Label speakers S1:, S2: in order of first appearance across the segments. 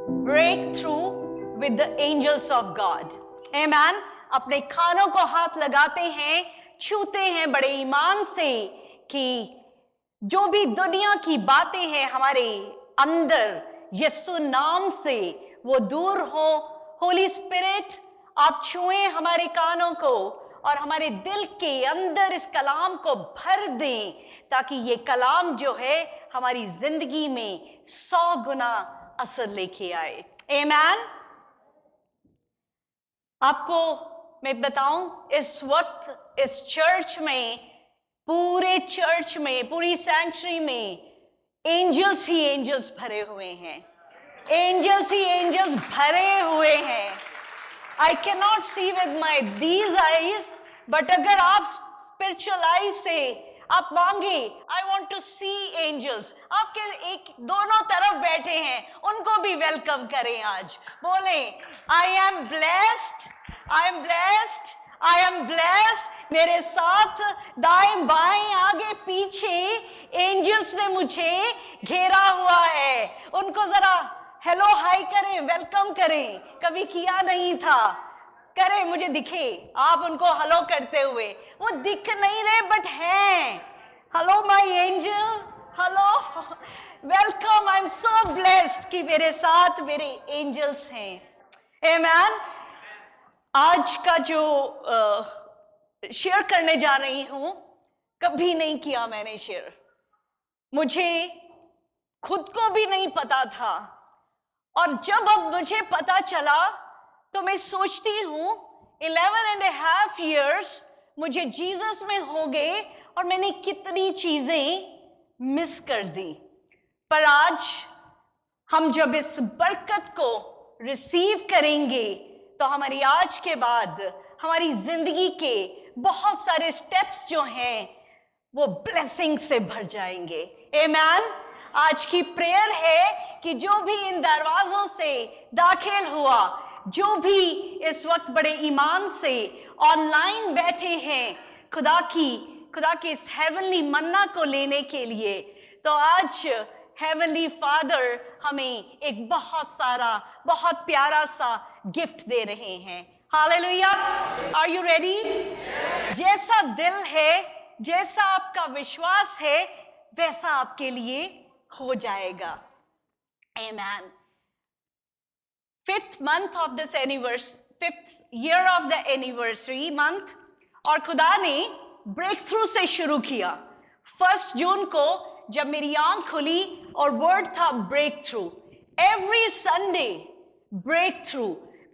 S1: break through with the angels of God. Amen. अपने कानों को हाथ लगाते हैं, छूते हैं बड़े ईमान से कि जो भी दुनिया की बातें हैं हमारे अंदर यीशु नाम से वो दूर हो। होली स्पिरिट, आप छुएं हमारे कानों को और हमारे दिल के अंदर इस कलाम को भर दें, ताकि ये कलाम जो है हमारी जिंदगी में 100 गुना असर लेके आए। आमीन। आपको मैं बताऊं, इस वक्त इस चर्च में, पूरे चर्च में, पूरी सैंक्चुरी में एंजल्स ही एंजल्स भरे हुए हैं। एंजल्स ही एंजल्स भरे हुए हैं। I can not see with my these eyes, but अगर आप स्पिरिचुअल आईज से आप मांगे, I want to see angels, आपके एक दोनों तरफ बैठे हैं, उनको भी वेलकम करें। आज बोले, I am blessed, I am blessed, I am blessed. मेरे साथ दाएं बाएं आगे पीछे एंजल्स ने मुझे घेरा हुआ है। उनको जरा हेलो हाय करें, वेलकम करें, कभी किया नहीं था, करें, मुझे दिखे आप उनको हेलो करते हुए। वो दिख नहीं रहे बट हैं। Hello my angel, hello, welcome, I am so blessed कि मेरे साथ मेरे एंजल्स हैं। आमीन। आज का जो शेयर करने जा रही हूं, कभी नहीं किया मैंने शेयर, मुझे खुद को भी नहीं पता था, और जब अब मुझे पता चला तो मैं सोचती हूं 11.5 years मुझे जीसस में हो गए और मैंने कितनी चीजें मिस कर दी। पर आज हम जब इस बरकत को रिसीव करेंगे तो हमारी आज के बाद हमारी जिंदगी के बहुत सारे स्टेप्स जो हैं वो ब्लेसिंग से भर जाएंगे। आमीन। आज की प्रेयर है कि जो भी इन दरवाजों से दाखिल हुआ, जो भी इस वक्त बड़े ईमान से ऑनलाइन बैठे हैं खुदा के इस हेवनली मन्ना को लेने के लिए, तो आज हेवनली फादर हमें एक बहुत प्यारा सा गिफ्ट दे रहे हैं। हालेलुया। Are you ready? जैसा दिल है, जैसा आपका विश्वास है, वैसा आपके लिए हो जाएगा। आमीन। 5th month of this anniversary, 5th year of the anniversary month, और खुदा ने ब्रेक थ्रू से शुरू किया। 1 जून को जब मेरी आंख खुली और वर्ड था breakthrough. Every Sunday breakthrough.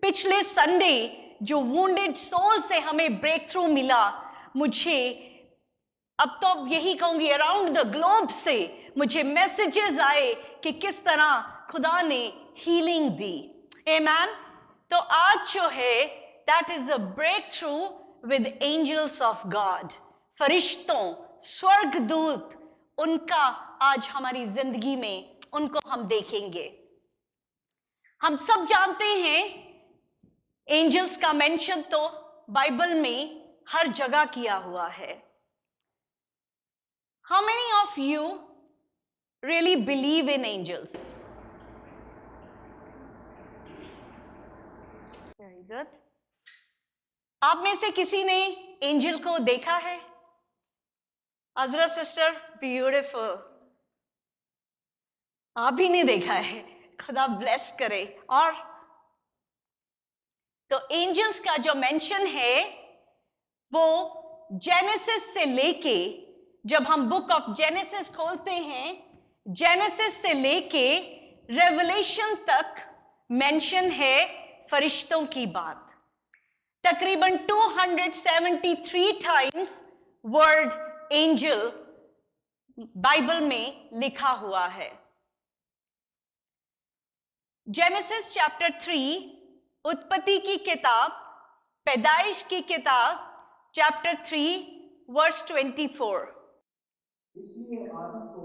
S1: पिछले संडे जो वुंडेड सोल से हमें ब्रेक थ्रू मिला, मुझे अब तो यही कहूंगी अराउंड द ग्लोब से मुझे मैसेजेस आए कि किस तरह खुदा ने हीलिंग दी। आमीन। तो आज जो है that is the breakthrough with angels of God. फरिश्तों, स्वर्गदूत, उनका आज हमारी जिंदगी में उनको हम देखेंगे। हम सब जानते हैं एंजल्स का मेंशन तो बाइबल में हर जगह किया हुआ है। How many of you really believe in angels? Very good. आप में से किसी ने एंजल को देखा है? अजरा सिस्टर, ब्यूटीफुल। आप भी नहीं देखा है, खुदा ब्लेस करे। और तो एंजल्स का जो मेंशन है वो जेनेसिस से लेके, जब हम बुक ऑफ जेनेसिस खोलते हैं, जेनेसिस से लेके रेवलेशन तक मेंशन है फरिश्तों की बात। तकरीबन 273 टाइम्स वर्ड एंजल बाइबल में लिखा हुआ है। जेनेसिस चैप्टर 3, उत्पत्ति की किताब, पैदाइश की किताब, चैप्टर 3 वर्स 24।
S2: इसलिए आदि को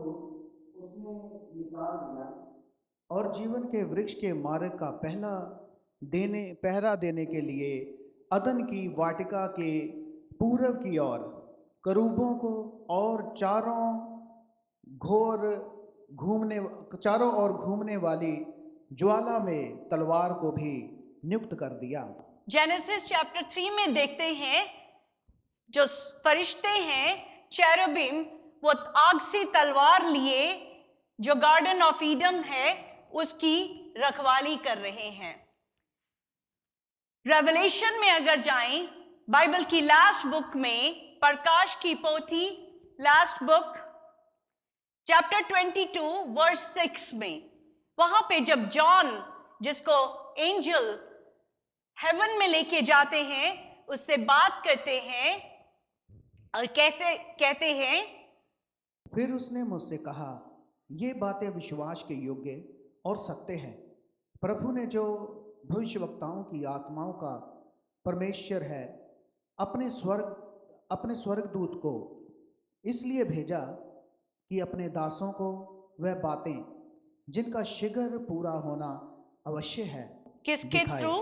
S2: उसने निकाल दिया और जीवन के वृक्ष के मार्ग का पहरा देने के लिए अदन की वाटिका के पूरब की ओर करूबों को और चारों ओर घूमने वाली ज्वाला में तलवार को भी नियुक्त कर दिया।
S1: जेनेसिस चैप्टर 3 में देखते हैं जो फरिश्ते हैं चेरुबिम, वो आग से तलवार लिए जो गार्डन ऑफ ईडन है उसकी रखवाली कर रहे हैं। रेवलेशन में अगर जाएं, बाइबल की लास्ट बुक में, प्रकाश की पोथी लास्ट बुक चैप्टर 22 वर्स 6 में, वहां पे जब जॉन, जिसको एंजल हेवन में लेके जाते हैं, उससे बात करते हैं और कहते हैं,
S2: फिर उसने मुझसे कहा, ये बातें विश्वास के योग्य और सत्य है। प्रभु ने जो भविष्यवक्ताओं की आत्माओं का परमेश्वर है अपने स्वर्गदूत को इसलिए भेजा कि अपने दासों को वह बातें जिनका शीघ्र पूरा होना अवश्य है
S1: किसके
S2: दिखाए।
S1: थ्रू?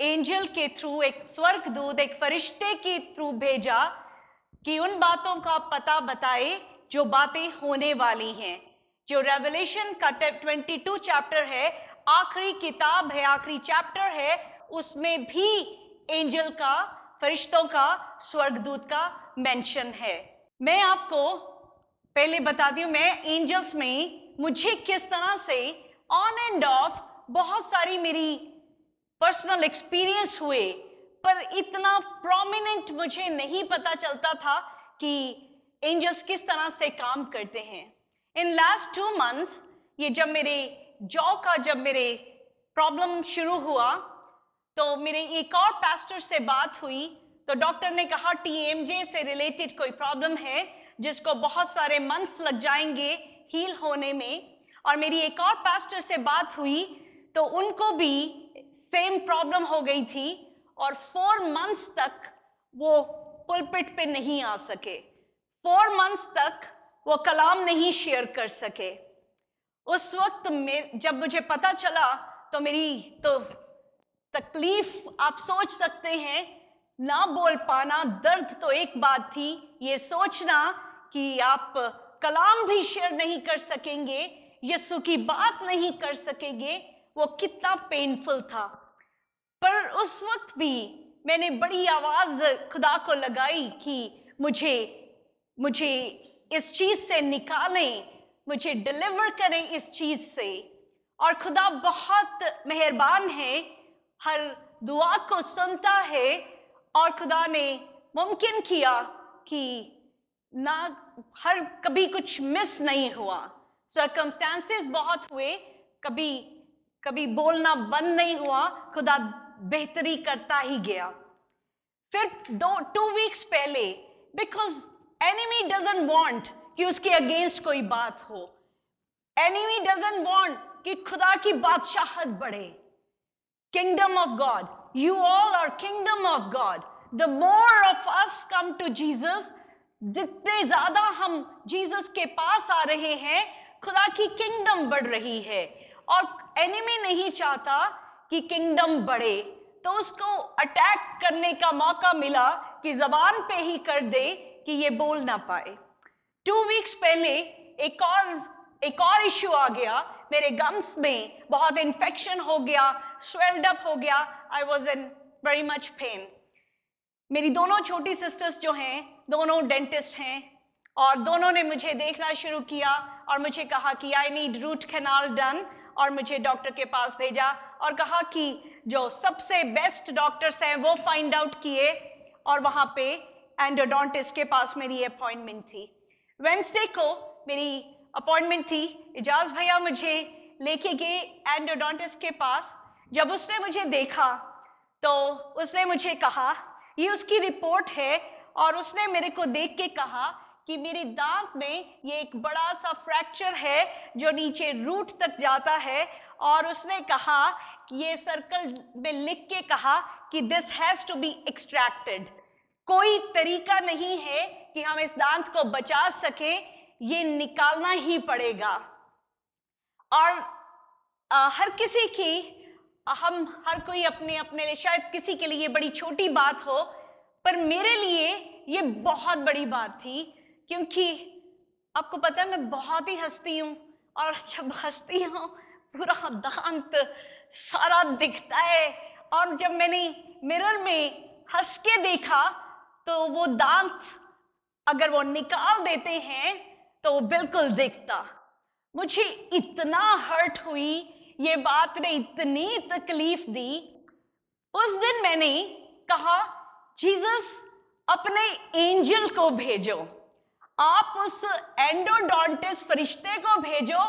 S1: एंजल के थ्रू, एक स्वर्गदूत, एक फरिश्ते के थ्रू भेजा कि उन बातों का पता बताए जो बातें होने वाली हैं। जो रेवलेशन का 22 चैप्टर है, आखिरी किताब है, आखिरी चैप्टर है, उसमें भी एंजल का, फरिश्तों का, स्वर्गदूत का मेंशन है। मैं आपको पहले बता दूं, मैं एंजल्स में मुझे किस तरह से ऑन एंड ऑफ बहुत सारी मेरी पर्सनल एक्सपीरियंस हुए, पर इतना प्रोमिनेंट मुझे नहीं पता चलता था कि एंजल्स किस तरह से काम करते हैं। इन लास्ट 2 months, ये जब मेरे जॉ का जब मेरे प्रॉब्लम शुरू हुआ, तो मेरे एक और पास्टर से बात हुई, तो डॉक्टर ने कहा TMJ से रिलेटेड कोई प्रॉब्लम है जिसको बहुत सारे मंथ्स लग जाएंगे हील होने में। और मेरी एक और पास्टर से बात हुई तो उनको भी सेम प्रॉब्लम हो गई थी और 4 months तक वो पुलपिट पे नहीं आ सके, 4 months तक वो कलाम नहीं शेयर कर सके। उस वक्त में जब मुझे पता चला तो मेरी तो तकलीफ आप सोच सकते हैं, ना बोल पाना, दर्द तो एक बात थी, ये सोचना कि आप कलाम भी शेयर नहीं कर सकेंगे, यीशु की बात नहीं कर सकेंगे, वो कितना पेनफुल था। पर उस वक्त भी मैंने बड़ी आवाज खुदा को लगाई कि मुझे इस चीज से निकालें, मुझे डिलीवर करें इस चीज से। और खुदा बहुत मेहरबान है, हर दुआ को सुनता है और खुदा ने मुमकिन किया कि ना हर कभी कुछ मिस नहीं हुआ। सर्कमस्टेंसेस बहुत हुए, कभी बोलना बंद नहीं हुआ, खुदा बेहतरी करता ही गया। फिर 2 weeks पहले, बिकॉज एनिमी डजंट वांट कि उसके अगेंस्ट कोई बात हो, एनिमी डजंट वांट कि खुदा की बादशाहत बढ़े। Kingdom of God, you all are kingdom of God. The more of us come to Jesus, जितने ज्यादा हम जीसस के पास आ रहे हैं, खुदा की किंगडम बढ़ रही है। और एनिमी नहीं चाहता कि किंगडम बढ़े, तो उसको अटैक करने का मौका मिला कि जबान पे ही कर दे कि ये बोल ना पाए। 2 weeks पहले एक और इश्यू आ गया, मेरे गम्स में बहुत इन्फेक्शन हो गया, स्वेल्ड अप हो गया, I was in very much pain. मेरी दोनों छोटी सिस्टर्स जो हैं, दोनों डेंटिस्ट हैं और दोनों ने मुझे देखना शुरू किया और मुझे कहा कि I need root canal done, और मुझे डॉक्टर के पास भेजा और कहा कि जो सबसे बेस्ट डॉक्टर्स हैं वो फाइंड आउट किए, और वहां पे एंडोडोंटिस्ट के पास मेरी अपॉइंटमेंट थी। वेडनेसडे को मेरी अपॉइंटमेंट थी, इजाज भैया मुझे लेके गए एंडोडोंटिस्ट के पास। जब उसने मुझे देखा तो उसने मुझे कहा, ये उसकी रिपोर्ट है, और उसने मेरे को देख के कहा कि मेरे दांत में ये एक बड़ा सा फ्रैक्चर है जो नीचे रूट तक जाता है, और उसने कहा कि ये सर्कल में लिख के कहा कि this has to be extracted. कोई तरीका नहीं है कि हम इस दांत को बचा सके, ये निकालना ही पड़ेगा। और हर किसी की, हर कोई अपने अपने लिए, शायद किसी के लिए बड़ी छोटी बात हो, पर मेरे लिए ये बहुत बड़ी बात थी, क्योंकि आपको पता है मैं बहुत ही हंसती हूँ, और जब हंसती हूँ पूरा दांत सारा दिखता है, और जब मैंने मिरर में हंस के देखा तो वो दांत अगर वो निकाल देते हैं तो वो बिल्कुल दिखता। मुझे इतना हर्ट हुई, ये बात ने इतनी तकलीफ दी। उस दिन मैंने कहा, जीसस अपने एंजल को भेजो, आप उस एंडोडोंटिस्ट फरिश्ते को भेजो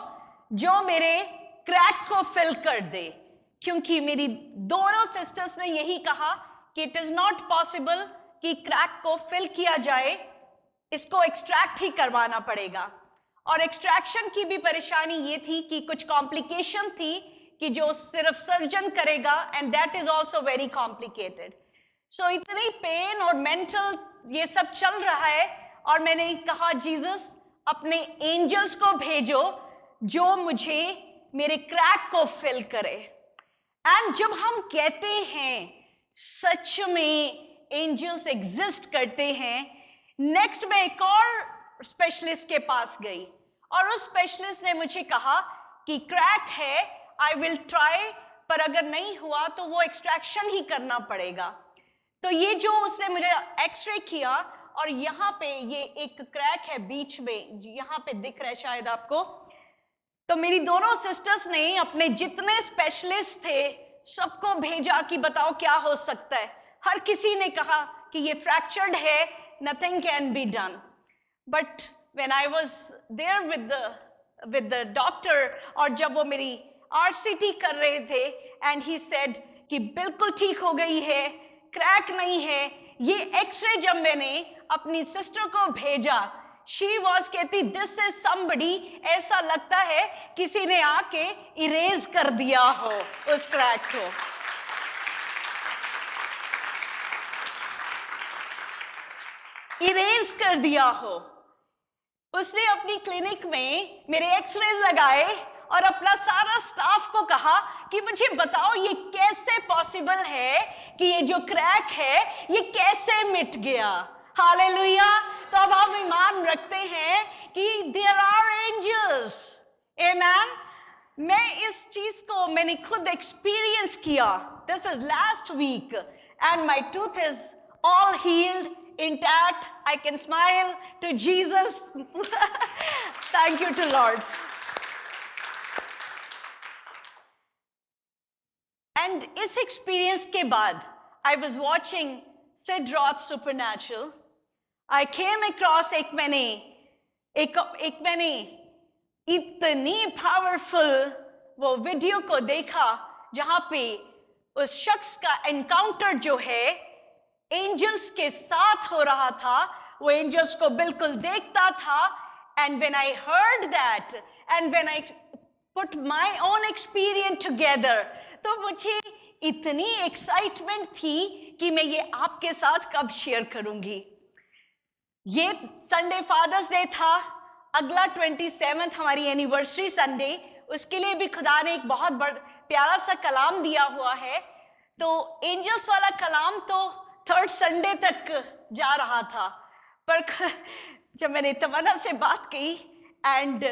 S1: जो मेरे क्रैक को फिल कर दे। क्योंकि मेरी दोनों सिस्टर्स ने यही कहा कि इट इज नॉट पॉसिबल कि क्रैक को फिल किया जाए, इसको एक्सट्रैक्ट ही करवाना पड़ेगा। और एक्सट्रैक्शन की भी परेशानी ये थी कि कुछ कॉम्प्लिकेशन थी कि जो सिर्फ सर्जन करेगा, and that is also very complicated. So इतनी पेन और मेंटल ये सब चल रहा है, और मैंने कहा, जीसस अपने एंजल्स को भेजो जो मुझे मेरे क्रैक को फिल करे। एंड जब हम कहते हैं सच में एंजल्स एग्जिस्ट करते हैं, नेक्स्ट मैं एक और स्पेशलिस्ट के पास गई, और उस स्पेशलिस्ट ने मुझे कहा कि क्रैक है, आई विल ट्राई, पर अगर नहीं हुआ तो वो एक्सट्रैक्शन ही करना पड़ेगा। तो ये जो उसने मुझे एक्सरे किया, और यहाँ पे ये एक क्रैक है बीच में, यहाँ पे दिख रहा है शायद आपको। तो मेरी दोनों सिस्टर्स ने अपने जितने स्पेशलिस्ट थे सबको भेजा कि बताओ क्या हो सकता है। हर किसी ने कहा कि ये फ्रैक्चर्ड है, nothing can be done. But when I was there with the doctor, और जब वो मेरी RCT कर रहे थे, and he said कि बिल्कुल ठीक हो गई है, क्रैक नहीं है। ये एक्सरे जब मैंने अपनी सिस्टर को भेजा, she was कहती, this is somebody, ऐसा लगता है किसी ने आके इरेज कर दिया हो उस क्रैक को। इरेज कर दिया हो। उसने अपनी क्लिनिक में मेरे एक्सरेज लगाए और अपना सारा स्टाफ को कहा कि मुझे बताओ ये कैसे पॉसिबल है कि ये जो क्रैक है ये कैसे मिट गया। हालेलुया। तो अब हम ईमान रखते हैं कि देयर आर एंजल्स। आमेन। मैं इस चीज को मैंने खुद एक्सपीरियंस किया। This is last week and my tooth is all healed, intact. I can smile to Jesus. Thank you to Lord. And इस experience के बाद I was watching Sid Roth's Supernatural. I came across एक मैंने इतनी powerful वो video को देखा जहां पे उस शख्स का एनकाउंटर जो है एंजल्स के साथ हो रहा था। वो एंजल्स को बिल्कुल देखता था। And when I heard that and when I put my own experience together, तो मुझे इतनी एक्साइटमेंट थी कि मैं ये आपके साथ कब शेयर करूंगी। ये संडे फादर्स डे था, अगला 27 हमारी एनिवर्सरी संडे, उसके लिए भी खुदा ने एक बहुत बड़ा प्यारा सा कलाम दिया हुआ है। तो एंजल्स वाला कलाम तो थर्ड संडे तक जा रहा था, पर जब मैंने तमन्ना से बात की एंड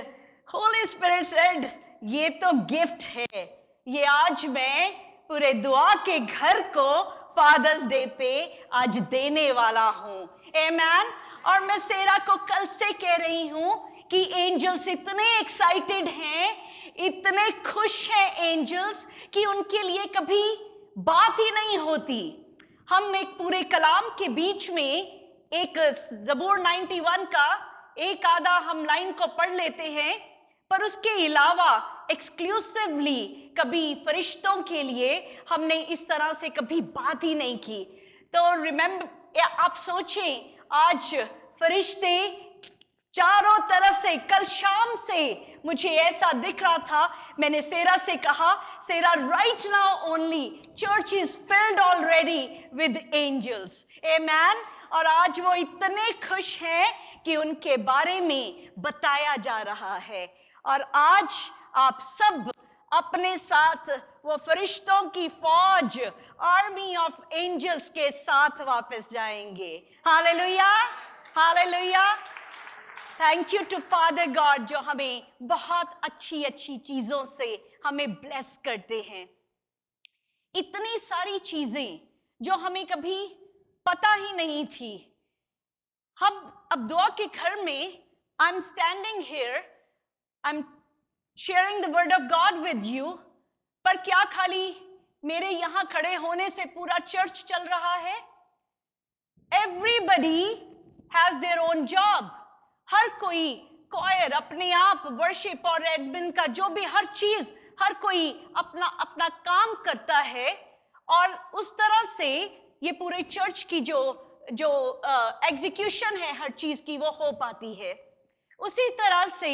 S1: होली स्पिरिट सेड ये तो गिफ्ट है, ये आज मैं पूरे दुआ के घर को फादर्स डे पे आज देने वाला हूँ। आमेन। और मैं सेरा को कल से कह रही हूँ कि एंजल्स इतने एक्साइटेड हैं, इतने खुश हैं एंजल्स कि उनके लिए कभी बात ही नहीं होती। हम एक पूरे कलाम के बीच में एक ज़बूर 91 का एक आधा हम लाइन को पढ़ लेते हैं, पर उसके अलावा एक्सक्लूसिवली कभी फरिश्तों के लिए हमने इस तरह से कभी बात ही नहीं की। तो रिमेम्बर, आप सोचें, आज फरिश्ते चारों तरफ से, कल शाम से मुझे ऐसा दिख रहा था। मैंने सेरा से कहा, Sera right now only church is filled already with angels. Amen. और आज वो इतने खुश हैं कि उनके बारे में बताया जा रहा है। और आज आप सब अपने साथ वो फरिश्तों की फौज, आर्मी ऑफ एंजल्स के साथ वापस जाएंगे। Hallelujah, hallelujah. Thank you to father God जो हमें बहुत अच्छी अच्छी चीजों से हमें ब्लेस करते हैं। इतनी सारी चीजें जो हमें कभी पता ही नहीं थी। हम अब दुआ के घर में I am standing here, I am sharing the word of God with you, पर क्या खाली मेरे यहां खड़े होने से पूरा चर्च चल रहा है? Everybody has their own job. हर कोई कॉयर अपने आप वर्शिप और एडमिन का जो भी हर चीज, हर कोई अपना अपना काम करता है, और उस तरह से ये पूरे चर्च की जो एग्जीक्यूशन है हर चीज की वो हो पाती है। उसी तरह से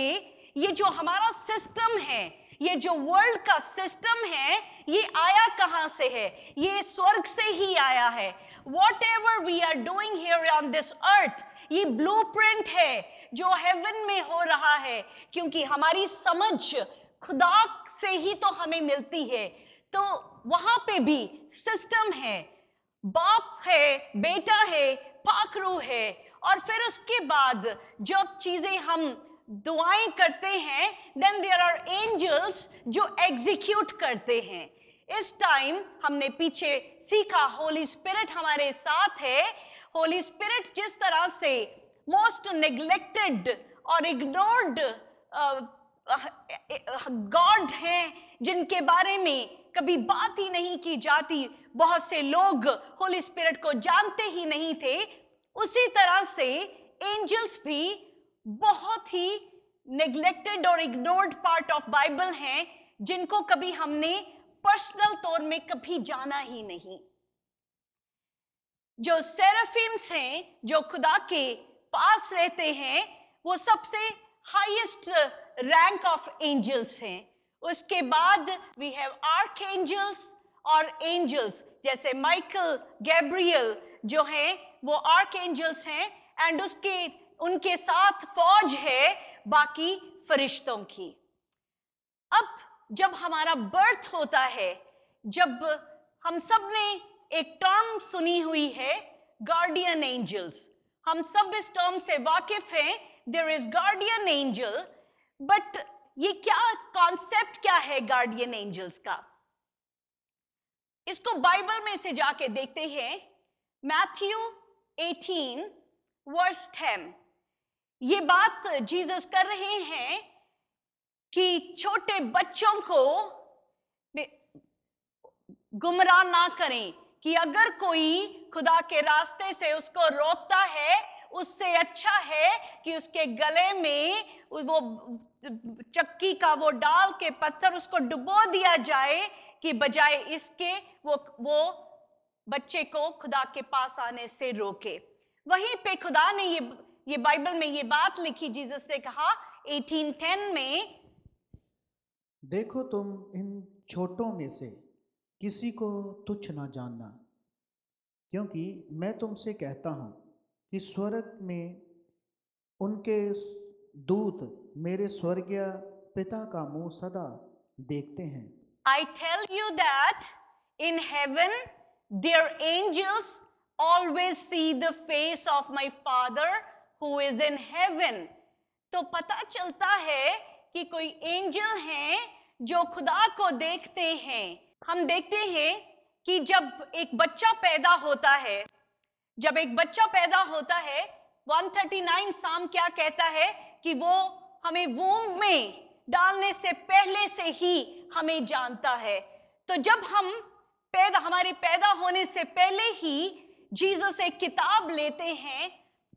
S1: ये जो हमारा सिस्टम है, ये जो वर्ल्ड का सिस्टम है, ये आया कहां से है? ये स्वर्ग से ही आया है। Whatever we are doing here on this earth, ये ब्लूप्रिंट है जो हेवन में हो रहा है, क्योंकि हमारी समझ खुदा से ही तो हमें मिलती है। तो वहां पे भी सिस्टम है, बाप है, बेटा है, पाखरू है, और फिर उसके बाद जब चीजें हम दुआएं करते हैं, देन देयर आर एंजल्स जो एग्जीक्यूट करते हैं। इस टाइम हमने पीछे सीखा होली स्पिरिट हमारे साथ है। होली स्पिरिट जिस तरह से मोस्ट नेग्लेक्टेड और इग्नोर्ड गॉड हैं, जिनके बारे में कभी बात ही नहीं की जाती, बहुत से लोग होली स्पिरिट को जानते ही नहीं थे, उसी तरह से एंजल्स भी बहुत ही नेग्लेक्टेड और इग्नोर्ड पार्ट ऑफ बाइबल हैं, जिनको कभी हमने पर्सनल तौर में कभी जाना ही नहीं। जो सेराफिम्स हैं, जो खुदा के पास रहते हैं, वो सबसे हाईएस्ट रैंक ऑफ एंजल्स हैं। उसके बाद वी हैव आर्क एंजल्स और एंजल्स, जैसे माइकल, गैब्रियल जो हैं वो आर्क एंजल्स हैं, एंड उनके साथ फौज है बाकी फरिश्तों की। अब जब हमारा बर्थ होता है, जब हम सब ने एक टर्म सुनी हुई है गार्डियन एंजल्स, हम सब इस टर्म से वाकिफ हैं, there is guardian angel. But ये क्या कॉन्सेप्ट क्या है गार्डियन एंजल्स का? इसको बाइबल में से जाके देखते हैं। मैथ्यू 18 वर्स 10, ये बात जीसस कर रहे हैं कि छोटे बच्चों को गुमराह ना करें, कि अगर कोई खुदा के रास्ते से उसको रोकता है, उससे अच्छा है कि उसके गले में वो चक्की का वो डाल के पत्थर उसको डुबो दिया जाए, कि बजाय इसके वो बच्चे को खुदा के पास आने से रोके। वहीं पे खुदा ने ये बाइबल में ये बात लिखी, जीसस से कहा 18:10 में,
S2: देखो तुम इन छोटों में से किसी को तुच्छ ना जानना, क्योंकि मैं तुमसे कहता हूं कि स्वर्ग में उनके दूत मेरे स्वर्गीय पिता का मुंह सदा देखते हैं।
S1: I tell you that in heaven their angels always see the face of my Father who is in heaven। तो पता चलता है कि कोई एंजल हैं जो खुदा को देखते हैं। हम देखते हैं कि जब एक बच्चा पैदा होता है, जब एक बच्चा पैदा होता है, 139 साम क्या कहता है कि वो हमें वूम्ब में डालने से पहले से ही हमें जानता है। तो जब हम हमारे पैदा होने से पहले ही जीसस एक किताब लेते हैं,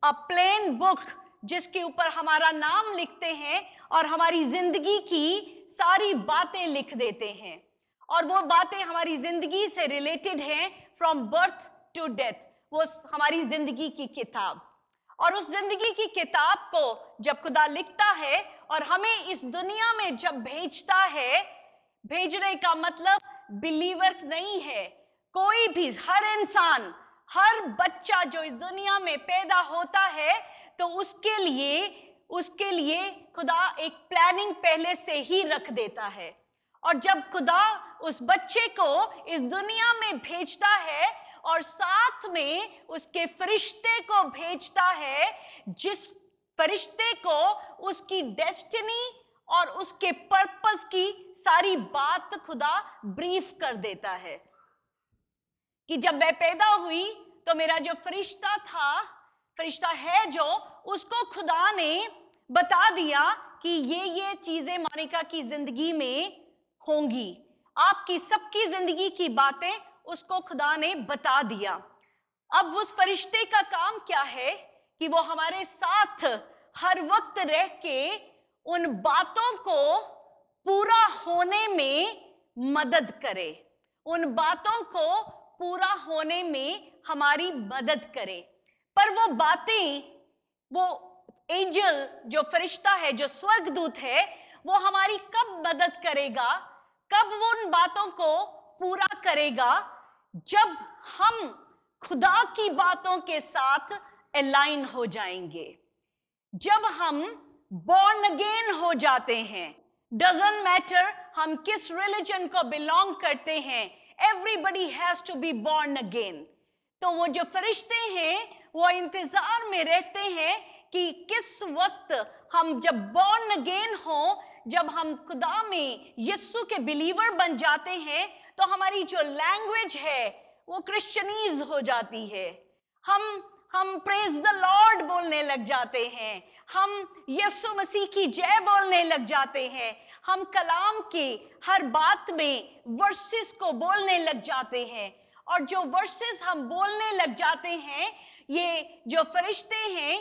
S1: अ प्लेन बुक, जिसके ऊपर हमारा नाम लिखते हैं और हमारी जिंदगी की सारी बातें लिख देते हैं, और वो बातें हमारी जिंदगी से रिलेटेड हैं, फ्रॉम बर्थ टू डेथ। वो हमारी जिंदगी की किताब, और उस जिंदगी की किताब को जब खुदा लिखता है और हमें इस दुनिया में जब भेजता है, भेजने का मतलब बिलीवर नहीं है, कोई भी, हर इंसान, हर बच्चा जो इस दुनिया में पैदा होता है, तो उसके लिए खुदा एक प्लानिंग पहले से ही रख देता है। और जब खुदा उस बच्चे को इस दुनिया में भेजता है और साथ में उसके फरिश्ते को भेजता है, फरिश्ते को उसकी डेस्टिनी और उसके पर्पस की सारी बात खुदा ब्रीफ कर देता है कि जब मैं पैदा हुई तो मेरा जो फरिश्ता है जो, उसको खुदा ने बता दिया कि ये चीजें मोनिका की जिंदगी में होंगी। आपकी सबकी जिंदगी की बातें उसको खुदा ने बता दिया। अब उस फरिश्ते का काम क्या है कि वो हमारे साथ हर वक्त रह के उन बातों को पूरा होने में मदद करे, उन बातों को पूरा होने में हमारी मदद करे। पर वो बातें, वो एंजल जो फरिश्ता है, जो स्वर्गदूत है, वो हमारी कब मदद करेगा, कब वो उन बातों को पूरा करेगा? जब हम खुदा की बातों के साथ अलाइन हो जाएंगे, जब हम बॉर्न अगेन हो जाते हैं। डजंट मैटर हम किस रिलीजन को बिलोंग करते हैं, everybody has to be born again. तो वो जो फरिश्ते हैं वो इंतजार में रहते हैं कि किस वक्त हम जब बॉर्न अगेन हो, जब हम खुदा में यीशु के बिलीवर बन जाते हैं, तो हमारी जो लैंग्वेज है वो क्रिश्चियनीज हो जाती है। हम प्रेज द लॉर्ड बोलने लग जाते हैं, हम यीशु मसीह की जय बोलने लग जाते हैं, हम कलाम के हर बात में वर्सेस को बोलने लग जाते हैं। और जो वर्सेस हम बोलने लग जाते हैं, ये जो फरिश्ते हैं,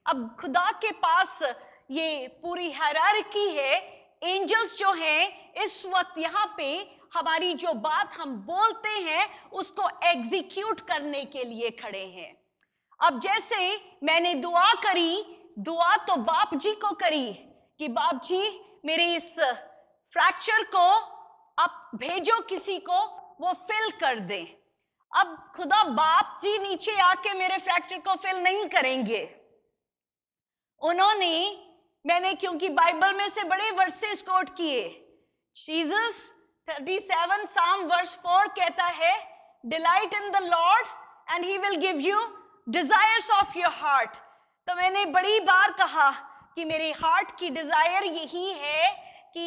S1: अब खुदा के पास ये पूरी हायरार्की है। एंजल्स जो हैं इस वक्त यहाँ पे हमारी जो बात हम बोलते हैं उसको एग्जीक्यूट करने के लिए खड़े हैं। अब जैसे मैंने दुआ करी, दुआ तो बाप जी को करी कि बाप जी मेरे इस फ्रैक्चर को आप भेजो किसी को, वो फिल कर दे। अब खुदा बाप जी नीचे आके मेरे फ्रैक्चर को फिल नहीं करेंगे। उन्होंने, मैंने क्योंकि बाइबल में से बड़े वर्सेस कोट किए, जीसस 37 साम वर्स 4 कहता है, delight in the Lord and he will give you desires of your heart. तो मैंने बड़ी बार कहा कि मेरे हार्ट की डिजायर यही है कि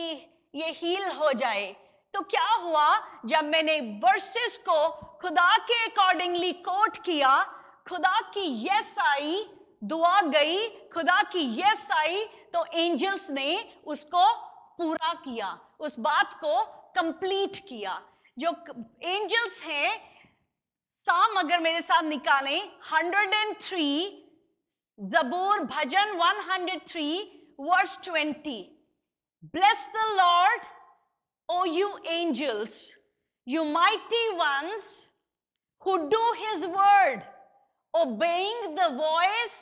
S1: ये हील हो जाए। तो क्या हुआ, जब मैंने वर्सेस को खुदा के अकॉर्डिंगली कोट किया, खुदा की यस आई, दुआ गई, खुदा की यस आई, तो एंजल्स ने उसको पूरा किया, उस बात को कंप्लीट किया। जो एंजल्स हैं, साम अगर मेरे साथ निकालें 103, जबूर भजन 103 verse 20, bless the Lord O you angels, you mighty ones who do his word, obeying the voice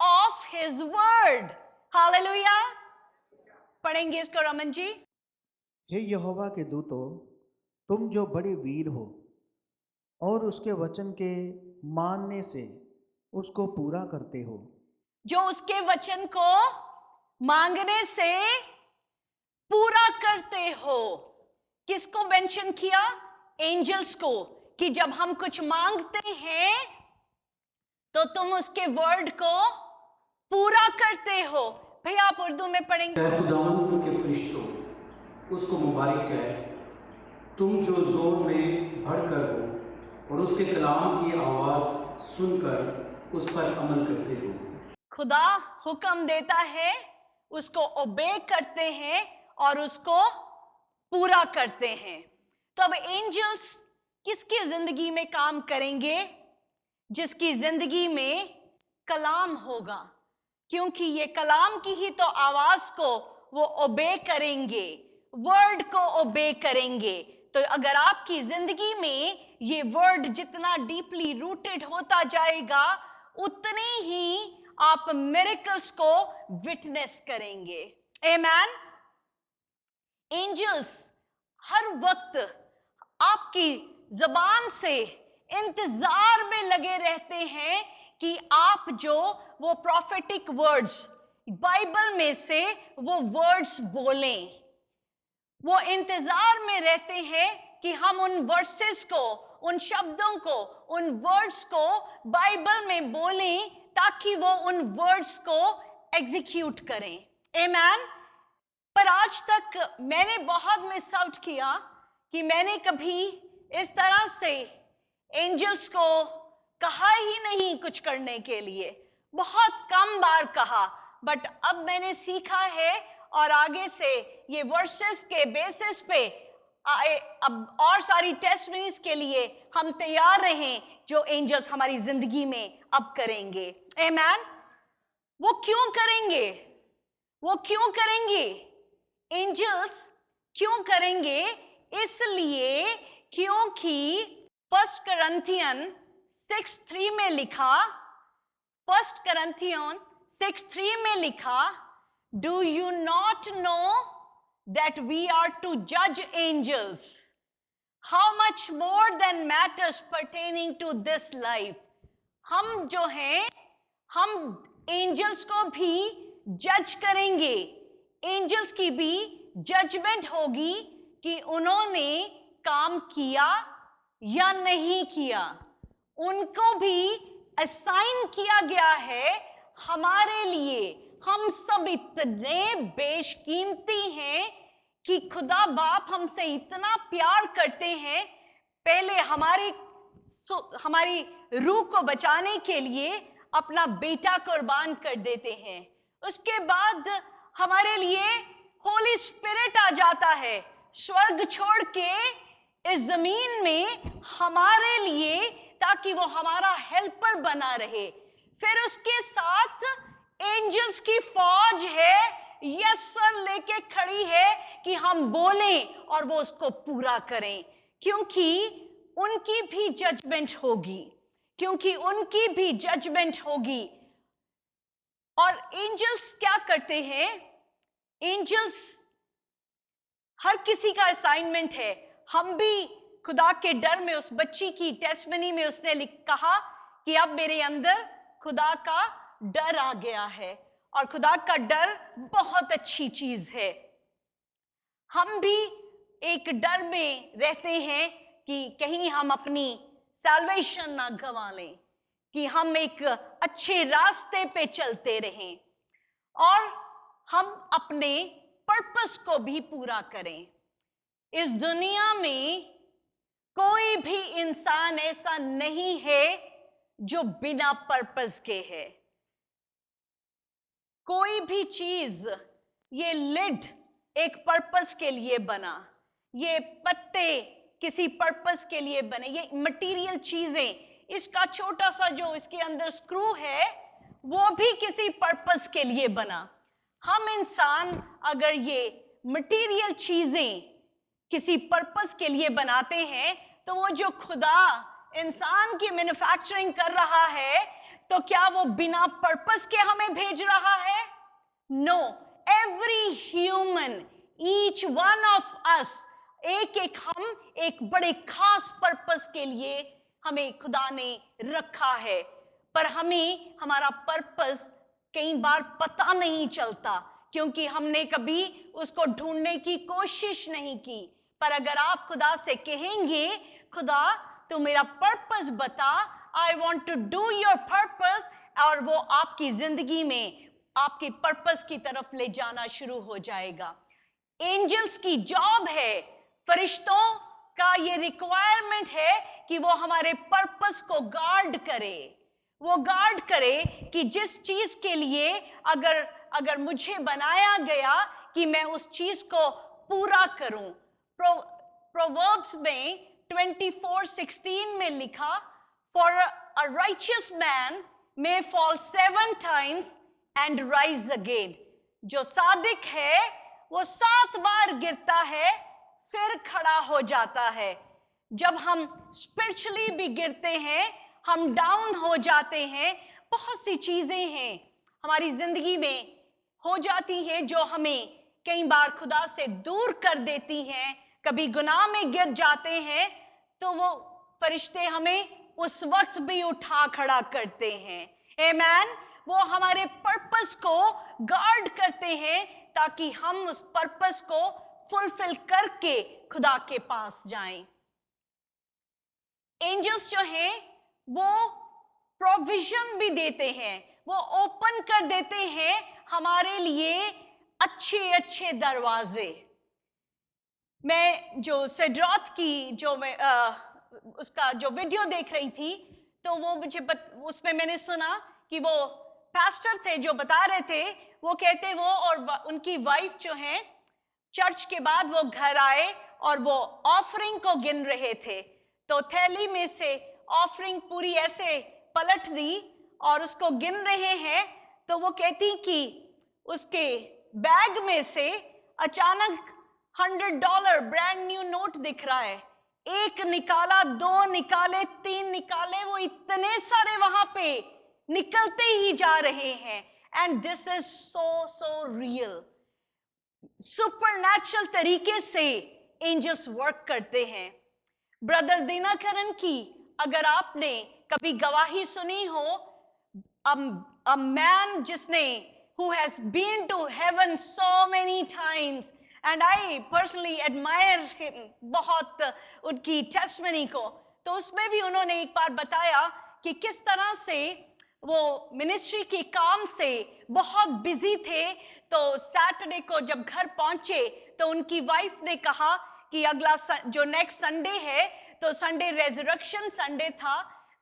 S1: of his word. Hallelujah. पढ़ेंगे इसको रमन जी।
S2: हे यहोवा के दूतों, तुम जो बड़े वीर हो और उसके वचन के मानने से उसको पूरा करते हो।
S1: जो उसके वचन को मांगने से पूरा करते हो। किसको मेंशन किया? एंजल्स को, कि जब हम कुछ मांगते हैं तो तुम उसके वर्ड को पूरा करते हो। भैया आप उर्दू में पढ़ेंगे।
S3: खुदावंद के फरिश्तों, उसको मुबारक है, तुम जो जोर में बढ़कर हो और उसके कलाम की आवाज सुनकर उस पर अमल करते हो।
S1: खुदा हुक्म देता है, उसको ओबे करते हैं और उसको पूरा करते हैं। तो अब एंजल्स किसकी जिंदगी में काम करेंगे? जिसकी जिंदगी में कलाम होगा, क्योंकि ये कलाम की ही तो आवाज को वो ओबे करेंगे, वर्ड को ओबे करेंगे। तो अगर आपकी जिंदगी में ये वर्ड जितना डीपली रूटेड होता जाएगा, उतने ही आप मिरेकल्स को विटनेस करेंगे। आमीन। एंजल्स हर वक्त आपकी जबान से इंतजार में लगे रहते हैं कि आप जो वो प्रोफेटिक वर्ड्स बाइबल में से वो वर्ड्स बोलें। वो इंतजार में रहते हैं कि हम उन वर्सेस को, उन शब्दों को, उन वर्ड्स को बाइबल में बोलें, ताकि वो उन वर्ड्स को एग्जीक्यूट करें। आमेन। पर आज तक मैंने बहुत मिस आउट किया कि मैंने कभी इस तरह से एंजल्स को कहा ही नहीं कुछ करने के लिए, बहुत कम बार कहा। बट अब मैंने सीखा है और आगे से ये वर्सेस के बेसिस पे अब और सारी टेस्टमनीज के लिए हम तैयार रहें जो एंजल्स हमारी जिंदगी में अब करेंगे। आमेन। वो क्यों करेंगे? वो क्यों करेंगे? एंजल्स क्यों करेंगे? इसलिए क्योंकि 1 Corinthians 6:3 में लिखा, 1 Corinthians 6:3 में लिखा, do you not know that we are to judge angels? How much more than matters pertaining to this life? हम जो हैं, हम एंजल्स को भी जज करेंगे। एंजल्स की भी जजमेंट होगी कि उन्होंने काम किया या नहीं किया। उनको भी असाइन किया गया है हमारे लिए। हम सब इतने बेशकीमती हैं कि खुदा बाप हमसे इतना प्यार करते हैं, पहले हमारी रूह को बचाने के लिए अपना बेटा कुर्बान कर देते हैं। उसके बाद हमारे लिए होली स्पिरिट आ जाता है, स्वर्ग छोड़ के इस जमीन में हमारे लिए, ताकि वो हमारा हेल्पर बना रहे। फिर उसके साथ एंजल्स की फौज है, यस सर लेके खड़ी है कि हम बोलें और वो उसको पूरा करें, क्योंकि उनकी भी जजमेंट होगी, क्योंकि उनकी भी जजमेंट होगी। और एंजल्स क्या करते हैं? एंजल्स हर किसी का असाइनमेंट है। हम भी खुदा के डर में, उस बच्ची की टेस्टमनी में उसने कहा कि अब मेरे अंदर खुदा का डर आ गया है, और खुदा का डर बहुत अच्छी चीज है। हम भी एक डर में रहते हैं कि कहीं हम अपनी सैल्वेशन ना गंवा लें, कि हम एक अच्छे रास्ते पे चलते रहें और हम अपने पर्पस को भी पूरा करें। इस दुनिया में कोई भी इंसान ऐसा नहीं है जो बिना पर्पस के है। कोई भी चीज, ये लिड एक पर्पस के लिए बना, ये पत्ते किसी पर्पस के लिए बने, ये मटेरियल चीजें, इसका छोटा सा जो इसके अंदर स्क्रू है वो भी किसी पर्पस के लिए बना। हम इंसान अगर ये मटेरियल चीजें किसी पर्पस के लिए बनाते हैं, तो वो जो खुदा इंसान की मैन्युफैक्चरिंग कर रहा है, तो क्या वो बिना पर्पस के हमें भेज रहा है? No, every human, each one of us, एक हम एक बड़े खास पर्पस के लिए हमें खुदा ने रखा है। पर हमें हमारा पर्पस कई बार पता नहीं चलता, क्योंकि हमने कभी उसको ढूंढने की कोशिश नहीं की। पर अगर आप खुदा से कहेंगे, खुदा तू मेरा पर्पस बता, I want to do your purpose, और वो आपकी जिंदगी में आपके पर्पस की तरफ ले जाना शुरू हो जाएगा। एंजल्स की जॉब है, फरिश्तों का ये रिक्वायरमेंट है कि वो हमारे पर्पस को गार्ड करे। वो गार्ड करे कि जिस चीज के लिए अगर मुझे बनाया गया कि मैं उस चीज को पूरा करूं। प्रोवर्ब्स में 24:16 में लिखा, for a righteous man may fall 7 times and rise again। जो सादिक है वो 7 बार गिरता है फिर खड़ा हो जाता है। जब हम स्पिरिचुअली भी गिरते हैं, हम डाउन हो जाते हैं, बहुत सी चीजें हैं हमारी जिंदगी में हो जाती हैं जो हमें कई बार खुदा से दूर कर देती हैं। कभी गुनाह में गिर जाते हैं तो वो फरिश्ते हमें उस वक्त भी उठा खड़ा करते हैं। आमेन। वो हमारे पर्पस को गार्ड करते हैं ताकि हम उस पर्पस को फुलफिल करके खुदा के पास जाएं। एंजल्स जो हैं वो प्रोविजन भी देते हैं, वो ओपन कर देते हैं हमारे लिए अच्छे अच्छे दरवाजे। मैं जो सेड्रॉथ की जो मैं उसका जो वीडियो देख रही थी, तो वो मुझे उसमें मैंने सुना कि वो पास्टर थे जो बता रहे थे, वो कहते वो और उनकी वाइफ जो है चर्च के बाद वो घर आए और वो ऑफरिंग को गिन रहे थे, तो थैली में से ऑफरिंग पूरी ऐसे पलट दी और उसको गिन रहे हैं, तो वो कहती कि उसके बैग में से अचानक $100 ब्रांड न्यू नोट दिख रहा है। एक निकाला, दो निकाले, तीन निकाले, वो इतने सारे वहां पे निकलते ही जा रहे हैं। And this is so real. Supernatural तरीके से एंजल्स वर्क करते हैं। ब्रदर दिनाकरन की अगर आपने कभी गवाही सुनी हो, a man जिसने who has been to heaven so many times and I personally admire him, बहुत उनकी टेस्टमनी को, तो उसमें भी उन्होंने एक बार बताया कि किस तरह से वो मिनिस्ट्री के काम से बहुत बिजी थे, तो सैटरडे को जब घर पहुंचे तो उनकी वाइफ ने कहा कि अगला जो नेक्स्ट संडे है, तो संडे रेजरेक्शन संडे था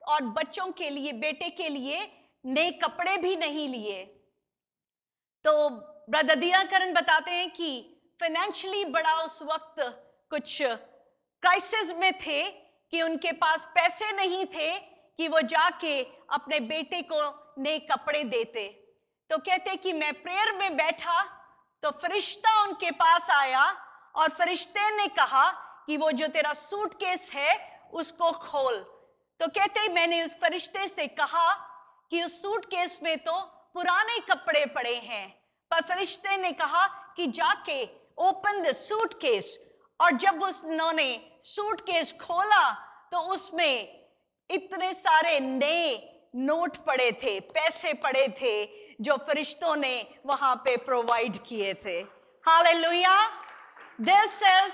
S1: और बच्चों के लिए, बेटे के लिए नए कपड़े भी नहीं लिए। तो ब्रदर दिनाकरन बताते हैं कि फाइनेंशियली बड़ा उस वक्त कुछ क्राइसिस में थे कि उनके पास पैसे नहीं थे कि वो जाके अपने बेटे को नए कपड़े देते। तो कहते कि मैं प्रेयर में बैठा तो फरिश्ता उनके पास आया और फरिश्ते ने कहा कि वो जो तेरा सूटकेस है उसको खोल। तो कहते मैंने उस फरिश्ते से कहा कि उस सूटकेस में तो पुराने कपड़े पड़े हैं, पर फरिश्ते ने कहा कि जाके ओपन द सूटकेस। और जब उन्होंने सूटकेस खोला तो उसमें इतने सारे नए नोट पड़े थे, पैसे पड़े थे जो फरिश्तों ने वहां पे प्रोवाइड किए थे। Hallelujah. This is,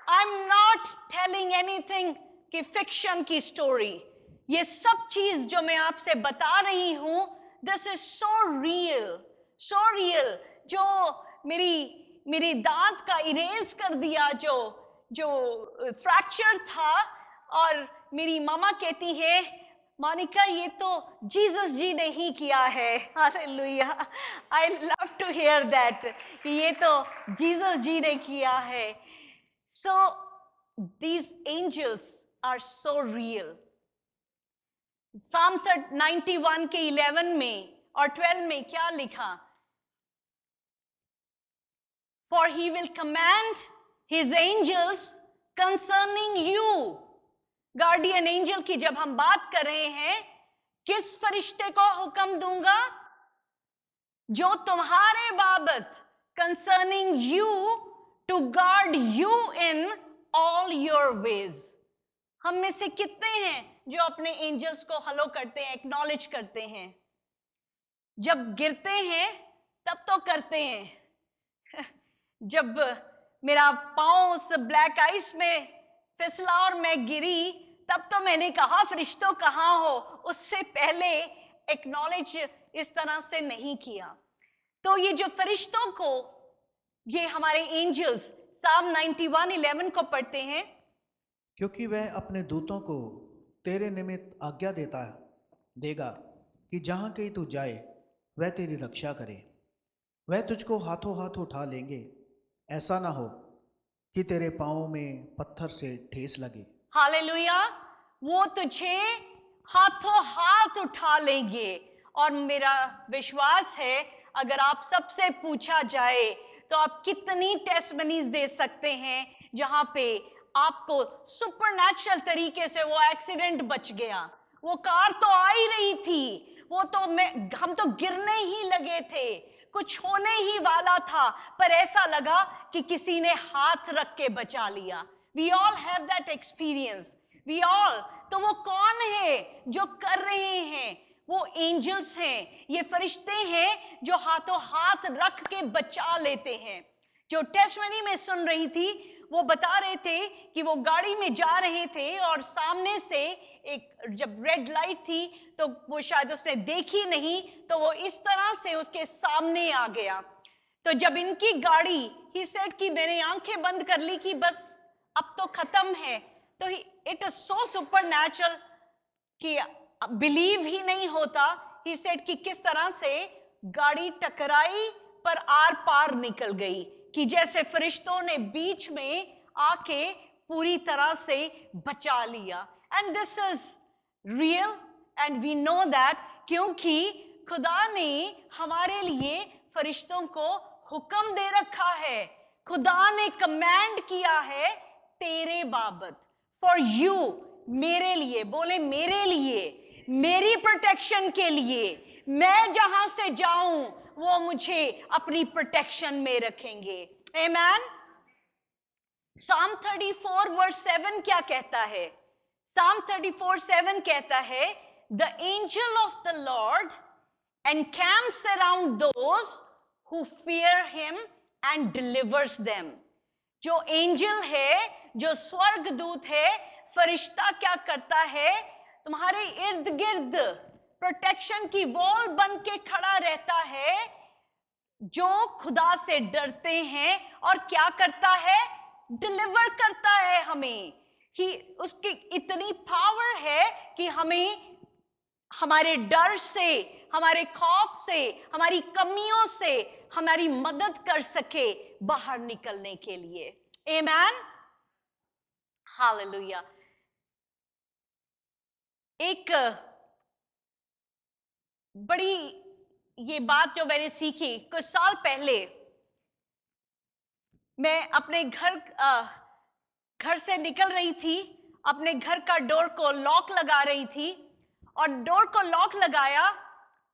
S1: I am not telling anything कि फिक्शन की स्टोरी, ये सब चीज जो मैं आपसे बता रही हूं, this is so real, so real. जो मेरी दांत का इरेज कर दिया, जो फ्रैक्चर था, और मेरी मामा कहती है मोनिका ये तो जीसस जी ने ही किया है। Hallelujah. I love to hear that कि ये तो जीसस जी ने किया है। So these angels are so real. Psalm 91 के 11 में और 12 में क्या लिखा? For he will command his angels concerning you. Guardian angel की जब हम बात कर रहे हैं, किस फरिश्ते को हुक्म दूंगा? जो तुम्हारे बाबत, concerning you, to guard you in all your ways. हम में से कितने हैं जो अपने एंजल्स को हलो करते हैं, एक्नॉलेज करते हैं? जब गिरते हैं तब तो करते हैं। जब मेरा पांव उस ब्लैक आइस में फिसला और मैं गिरी, तब तो मैंने कहा फरिश्तों कहाँ हो, उससे पहले एक्नॉलेज इस तरह से नहीं किया। तो ये जो फरिश्तों को, ये हमारे एंजल्स, Psalm 91:11 को पढ़ते हैं,
S2: क्योंकि वह अपने दूतों को तेरे निमित्त आज्ञा देगा कि जहाँ कहीं तू जाए वह तेरी रक्षा करे। वह तुझको हाथों हाथ उठा लेंगे, ऐसा ना हो कि तेरे पाँव में पत्थर से ठेस लगे।
S1: हालेलुया। वो तुझे हाथों हाथ उठा लेंगे। और मेरा विश्वास है अगर आप सबसे पूछा जाए तो आप कितनी टेस्टमनीज दे सकते हैं जहां पे आपको सुपरनैचुरल तरीके से वो एक्सीडेंट बच गया। वो कार तो आ ही रही थी, वो तो हम तो गिरने ही लगे थे, कुछ होने ही वाला था, पर ऐसा लगा कि किसी ने हाथ रख के बचा लिया। We all have that experience, we all. तो वो कौन है जो कर रहे हैं? वो एंजल्स हैं, ये फरिश्ते हैं जो हाथों हाथ रख के बचा लेते हैं। जो टेस्टमनी में सुन रही थी, वो बता रहे थे कि वो गाड़ी में जा रहे थे और सामने से एक जब रेड लाइट थी तो वो शायद उसने देखी नहीं, तो वो इस तरह से उसके सामने आ गया। तो जब इनकी गाड़ी, ही सेड कि मैंने आंखें बंद कर ली कि बस अब तो खत्म है। तो इट इज सो सुपरनैचुरल कि बिलीव ही नहीं होता। ही सेड कि किस तरह से गाड़ी टकराई पर आर पार निकल गई, कि जैसे फरिश्तों ने बीच में आके पूरी तरह से बचा लिया। And this is real and we know that, क्योंकि खुदा ने हमारे लिए फरिश्तों को हुक्म दे रखा है। खुदा ने कमांड किया है तेरे बाबत, फॉर यू, मेरे लिए, बोले मेरे लिए, मेरी प्रोटेक्शन के लिए। मैं जहां से जाऊं वो मुझे अपनी प्रोटेक्शन में रखेंगे। आमेन। Psalm 34 verse 7 क्या कहता है? Psalm 34:7 कहता है, The angel of the Lord encamps around those who fear him and delivers them. जो एंजल है, जो स्वर्गदूत है, फरिश्ता क्या करता है? तुम्हारे इर्द गिर्द प्रोटेक्शन की वॉल बन के खड़ा रहता है, जो खुदा से डरते हैं। और क्या करता है? डिलीवर करता है हमें। कि उसकी इतनी पावर है कि हमें हमारे डर से, हमारे खौफ से, हमारी कमियों से हमारी मदद कर सके बाहर निकलने के लिए। आमेन, हालेलुया। एक बड़ी ये बात जो मैंने सीखी कुछ साल पहले, मैं अपने घर से निकल रही थी, अपने घर का डोर को लॉक लगा रही थी, और डोर को लॉक लगाया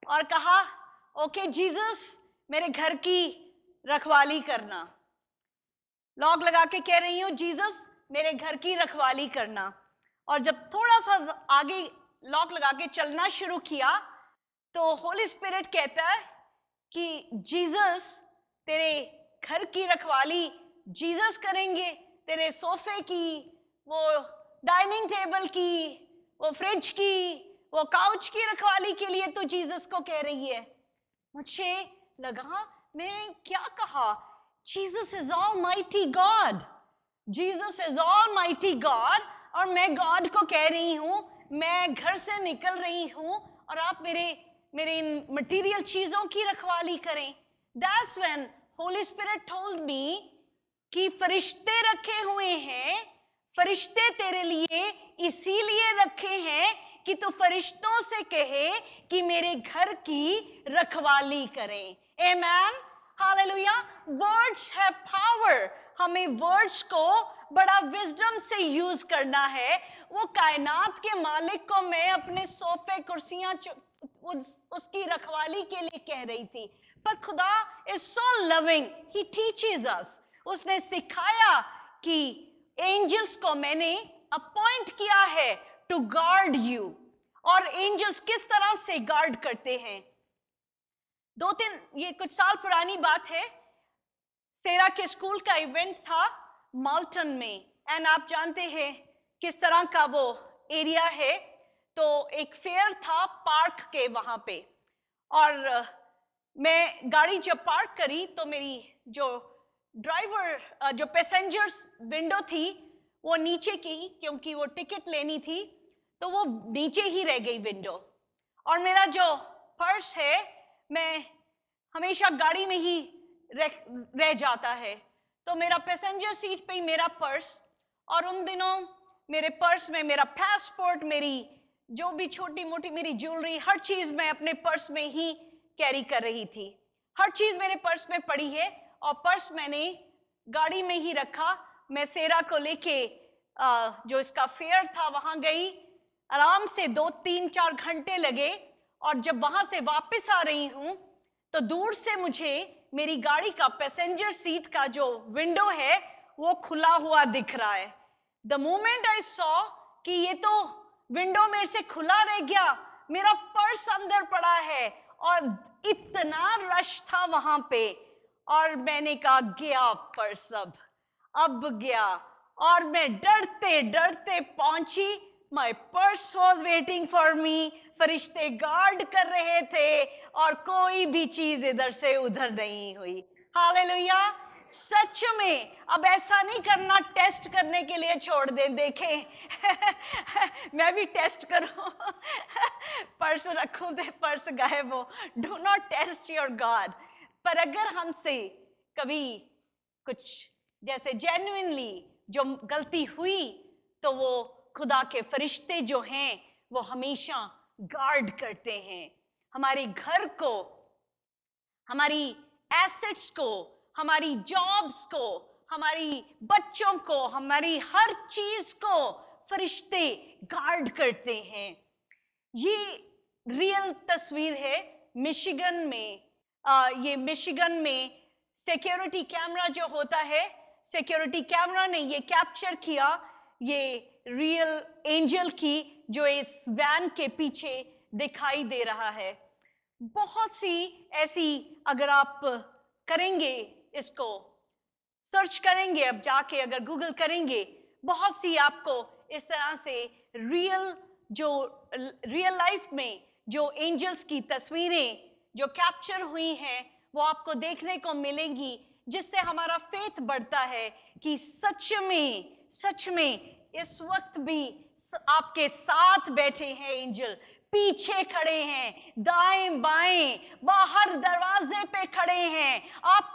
S1: और कहा, ओके जीसस, मेरे घर की रखवाली करना। लॉक लगा के कह रही हूँ, जीसस मेरे घर की रखवाली करना। और जब थोड़ा सा आगे लॉक लगा के चलना शुरू किया, तो होली स्पिरिट कहता है कि जीसस तेरे घर की रखवाली जीसस करेंगे, तेरे सोफे की, वो डाइनिंग टेबल की, वो फ्रिज की, वो काउच की रखवाली के लिए तो जीसस को कह रही है। मुझे लगा मैंने क्या कहा? Jesus is almighty God, Jesus is almighty God, और मैं गॉड को कह रही हूं मैं घर से निकल रही हूं और आप मेरे इन मटेरियल चीजों की रखवाली करें। That's when Holy Spirit told me कि फरिश्ते रखे हुए हैं, फरिश्ते तेरे लिए इसीलिए रखे हैं कि तू फरिश्तों से कहे कि मेरे घर की रखवाली करें। आमेन, हालेलुया। Words have power. हमें वर्ड्स को बड़ा विजडम से यूज करना है। वो कायनात के मालिक को मैं अपने सोफे, कुर्सियां उसकी रखवाली के लिए कह रही थी, पर खुदा is so loving, he teaches us. उसने सिखाया कि एंजल्स को मैंने अपॉइंट किया है टू गार्ड यू। और एंजल्स किस तरह से गार्ड करते हैं? ये कुछ साल पुरानी बात है, सेरा के स्कूल का इवेंट था माल्टन में, एंड आप जानते हैं किस तरह का वो एरिया है। तो एक फेयर था पार्क के वहां पे, और मैं गाड़ी जब पार्क करी तो मेरी जो ड्राइवर, जो पैसेंजर्स विंडो थी वो नीचे की, क्योंकि वो टिकट लेनी थी, तो वो नीचे ही रह गई विंडो। और मेरा जो पर्स है, मैं हमेशा गाड़ी में ही रह जाता है, तो मेरा पैसेंजर सीट पे ही मेरा पर्स, और उन दिनों मेरे पर्स में मेरा पासपोर्ट, मेरी जो भी छोटी मोटी मेरी ज्वेलरी, हर चीज मैं अपने पर्स में ही कैरी कर रही थी। हर चीज मेरे पर्स में पड़ी है, और पर्स मैंने गाड़ी में ही रखा। मैं सेरा को लेके जो इसका फेयर था वहां गई, आराम से 2-3-4 घंटे लगे, और जब वहां से वापस आ रही हूं तो दूर से मुझे मेरी गाड़ी का पैसेंजर सीट का जो विंडो है वो खुला हुआ दिख रहा है। द मोमेंट आई सॉ कि ये तो विंडो मेरे से खुला रह गया, मेरा पर्स अंदर पड़ा है, और इतना रश था वहां पे, और मैंने कहा गया पर्स अब। अब गया और मैं डरते डरते पहुंची। माई purse was waiting for me, फरिश्ते गार्ड कर रहे थे और कोई भी चीज इधर से उधर नहीं हुई। हालेलुया। सच में अब ऐसा नहीं करना टेस्ट करने के लिए छोड़ दे, देखें मैं भी टेस्ट करूं पर्स रखूं तो पर्स गायब हो। Do not test your God. पर अगर हमसे कभी कुछ जैसे जेन्युइनली जो गलती हुई तो वो खुदा के फरिश्ते जो हैं वो हमेशा गार्ड करते हैं हमारे घर को, हमारी एसेट्स को, हमारी जॉब्स को, हमारी बच्चों को, हमारी हर चीज को फरिश्ते गार्ड करते हैं। ये रियल तस्वीर है मिशिगन में। ये मिशिगन में सिक्योरिटी कैमरा जो होता है, सिक्योरिटी कैमरा ने ये कैप्चर किया ये रियल एंजल की जो इस वैन के पीछे दिखाई दे रहा है। बहुत सी ऐसी, अगर आप करेंगे इसको सर्च करेंगे, अब जाके अगर गूगल करेंगे, बहुत सी आपको इस तरह से रियल लाइफ में जो एंजल्स की तस्वीरें जो कैप्चर हुई हैं वो आपको देखने को मिलेंगी, जिससे हमारा फेथ बढ़ता है कि सच में इस वक्त भी आपके साथ बैठे हैं एंजल, पीछे खड़े हैं, दाएं बाएं, बाहर दरवाजे पे खड़े हैं, आप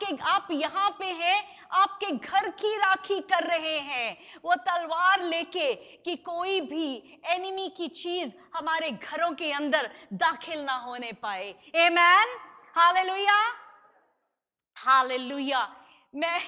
S1: यहाँ पे हैं, आपके घर की राखी कर रहे हैं वो तलवार लेके कि कोई भी एनिमी की चीज हमारे घरों के अंदर दाखिल ना होने पाए। आमेन। Hallelujah, hallelujah. मैं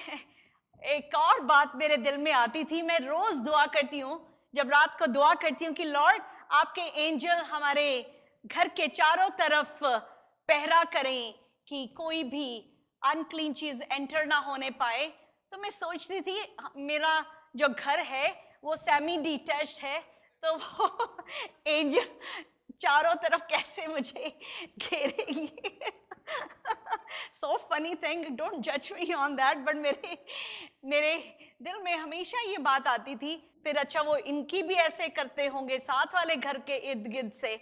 S1: एक और बात मेरे दिल में आती थी, मैं रोज दुआ करती हूँ, जब रात को दुआ करती हूँ कि लॉर्ड आपके एंजल हमारे घर के चारों तरफ पहरा करें कि कोई भी अनक्लीन चीज एंटर ना होने पाए। तो मैं सोचती थी मेरा जो घर है वो सेमी डिटैच्ड है, तो वो एंजल चारों तरफ कैसे मुझे घेरेंगे। सो फनी थिंग, डोंट जज मी ऑन दैट, बट मेरे दिल में हमेशा ये बात आती थी, फिर अच्छा वो इनकी भी ऐसे करते होंगे साथ वाले घर के इर्द गिर्द से,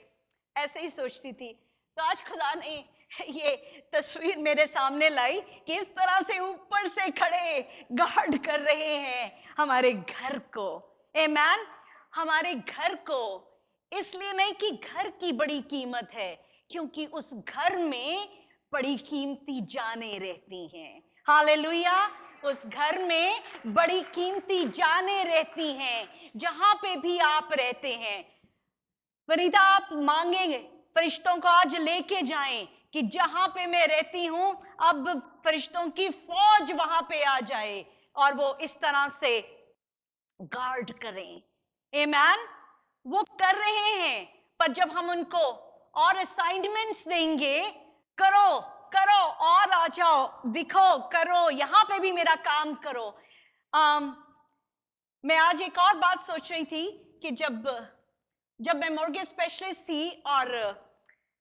S1: ऐसे ही सोचती थी। तो आज खुदा ने ये तस्वीर मेरे सामने लाई कि इस तरह से ऊपर से खड़े गार्ड कर रहे हैं हमारे घर को। आमेन। हमारे घर को इसलिए नहीं कि घर की बड़ी कीमत है, क्योंकि उस घर में बड़ी कीमती जानें रहती हैं। हालेलुया। उस घर में बड़ी कीमती जानें रहती हैं जहां पे भी आप रहते हैं। वनीता, आप मांगेंगे फरिश्तों को आज लेके जाएं कि जहां पे मैं रहती हूं अब फरिश्तों की फौज वहां पे आ जाए और वो इस तरह से गार्ड करें। आमेन। वो कर रहे हैं, पर जब हम उनको और असाइनमेंट्स देंगे, करो करो और आ जाओ, दिखो, करो, यहां पे भी मेरा काम करो। मैं आज एक और बात सोच रही थी कि जब मैं मॉर्गेज स्पेशलिस्ट थी और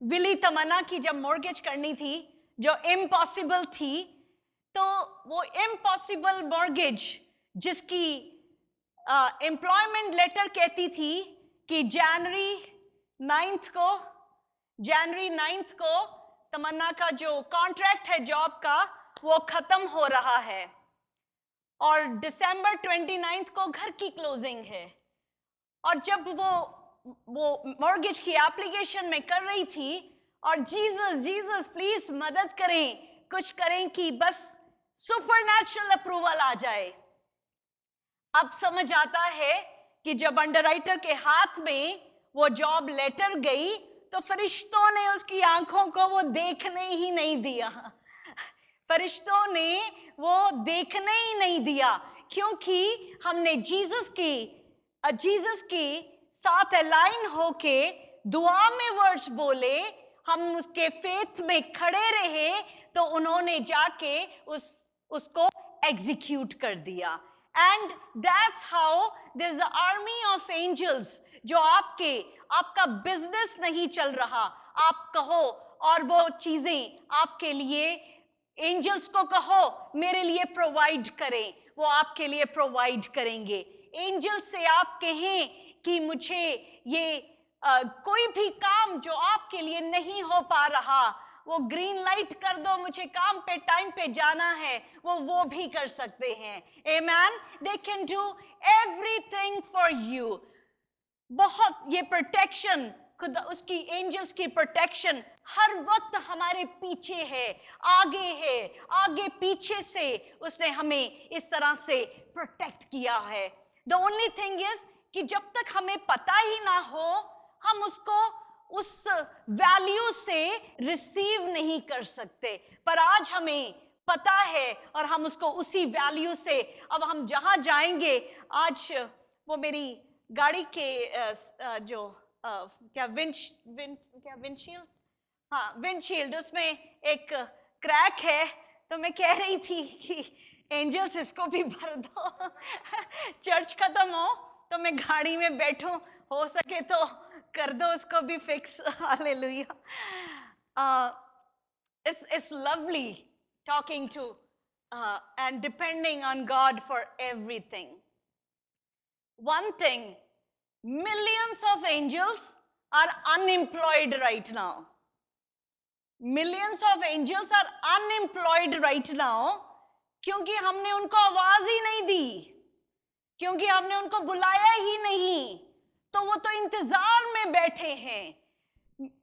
S1: विली तमन्ना की जब मॉर्गेज करनी थी जो इम्पॉसिबल थी, तो वो इम्पॉसिबल मॉर्गेज जिसकी एम्प्लॉयमेंट लेटर कहती थी कि जनवरी 9th को तमन्ना का जो कॉन्ट्रैक्ट है जॉब का वो खत्म हो रहा है और दिसंबर 29 को घर की क्लोजिंग है। और जब वो मॉर्गेज की एप्लीकेशन में कर रही थी और जीसस प्लीज मदद करें, कुछ करें कि बस सुपरनैचुरल अप्रूवल आ जाए। अब समझ आता है कि जब अंडरराइटर के हाथ में वो जॉब लेटर गई तो फरिश्तों ने उसकी आंखों को वो देखने ही नहीं दिया। फरिश्तों ने वो देखने ही नहीं दिया, क्योंकि हमने जीसस की साथ अलाइन होके दुआ में वर्ड्स बोले, हम उसके फेथ में खड़े रहे, तो उन्होंने जाके उसको एग्जीक्यूट कर दिया। And that's how there's an army of angels जो आपका बिजनेस नहीं चल रहा, आप कहो और वो चीजें आपके लिए, एंजल्स को कहो मेरे लिए प्रोवाइड करें, वो आपके लिए प्रोवाइड करेंगे। एंजल से आप कहें कि मुझे ये कोई भी काम जो आपके लिए नहीं हो पा रहा, वो ग्रीन लाइट कर दो, मुझे काम पे टाइम पे जाना है, वो भी कर सकते हैं। Amen. They can do everything for you. बहुत ये प्रोटेक्शन, खुदा उसकी एंजल्स की प्रोटेक्शन हर वक्त हमारे पीछे है, आगे पीछे से उसने हमें इस तरह से प्रोटेक्ट किया है। द ओनली थिंग इज कि जब तक हमें पता ही ना हो, हम उसको उस वैल्यू से रिसीव नहीं कर सकते। पर आज हमें पता है और हम उसको उसी वैल्यू से, अब हम जहां जाएंगे, आज वो मेरी गाड़ी के जो विंडशील्ड, हाँ विंडशील्ड, उसमें एक क्रैक है, तो मैं कह रही थी कि एंजल्स इसको भी भर दो। चर्च खत्म हो तो मैं गाड़ी में बैठूं, हो सके तो कर दो उसको भी fix. Hallelujah. It's lovely talking to and depending on God for everything. One thing, millions of angels are unemployed right now. Millions of angels are unemployed right now क्योंकि हमने उनको आवाज ही नहीं दी, क्योंकि हमने उनको बुलाया ही नहीं, तो वो तो इंतजार में बैठे हैं।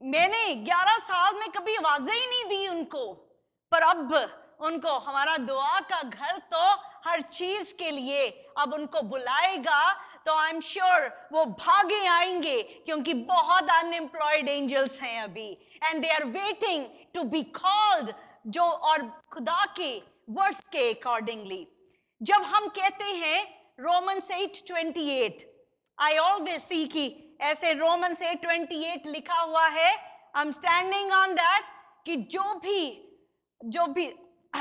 S1: मैंने 11 साल में कभी आवाजें ही नहीं दी उनको, पर अब उनको हमारा दुआ का घर तो हर चीज के लिए अब उनको बुलाएगा, तो आई एम श्योर वो भागे आएंगे, क्योंकि बहुत अनएम्प्लॉयड एंजल्स हैं अभी, and they are waiting to be called, जो और खुदा के वर्ड्स के अकॉर्डिंगली। जब हम कहते हैं रोमन्स 8:28, आई ऑलवेज सी कि ऐसे रोमन्स 8:28 लिखा हुआ है, I am standing on that, कि जो भी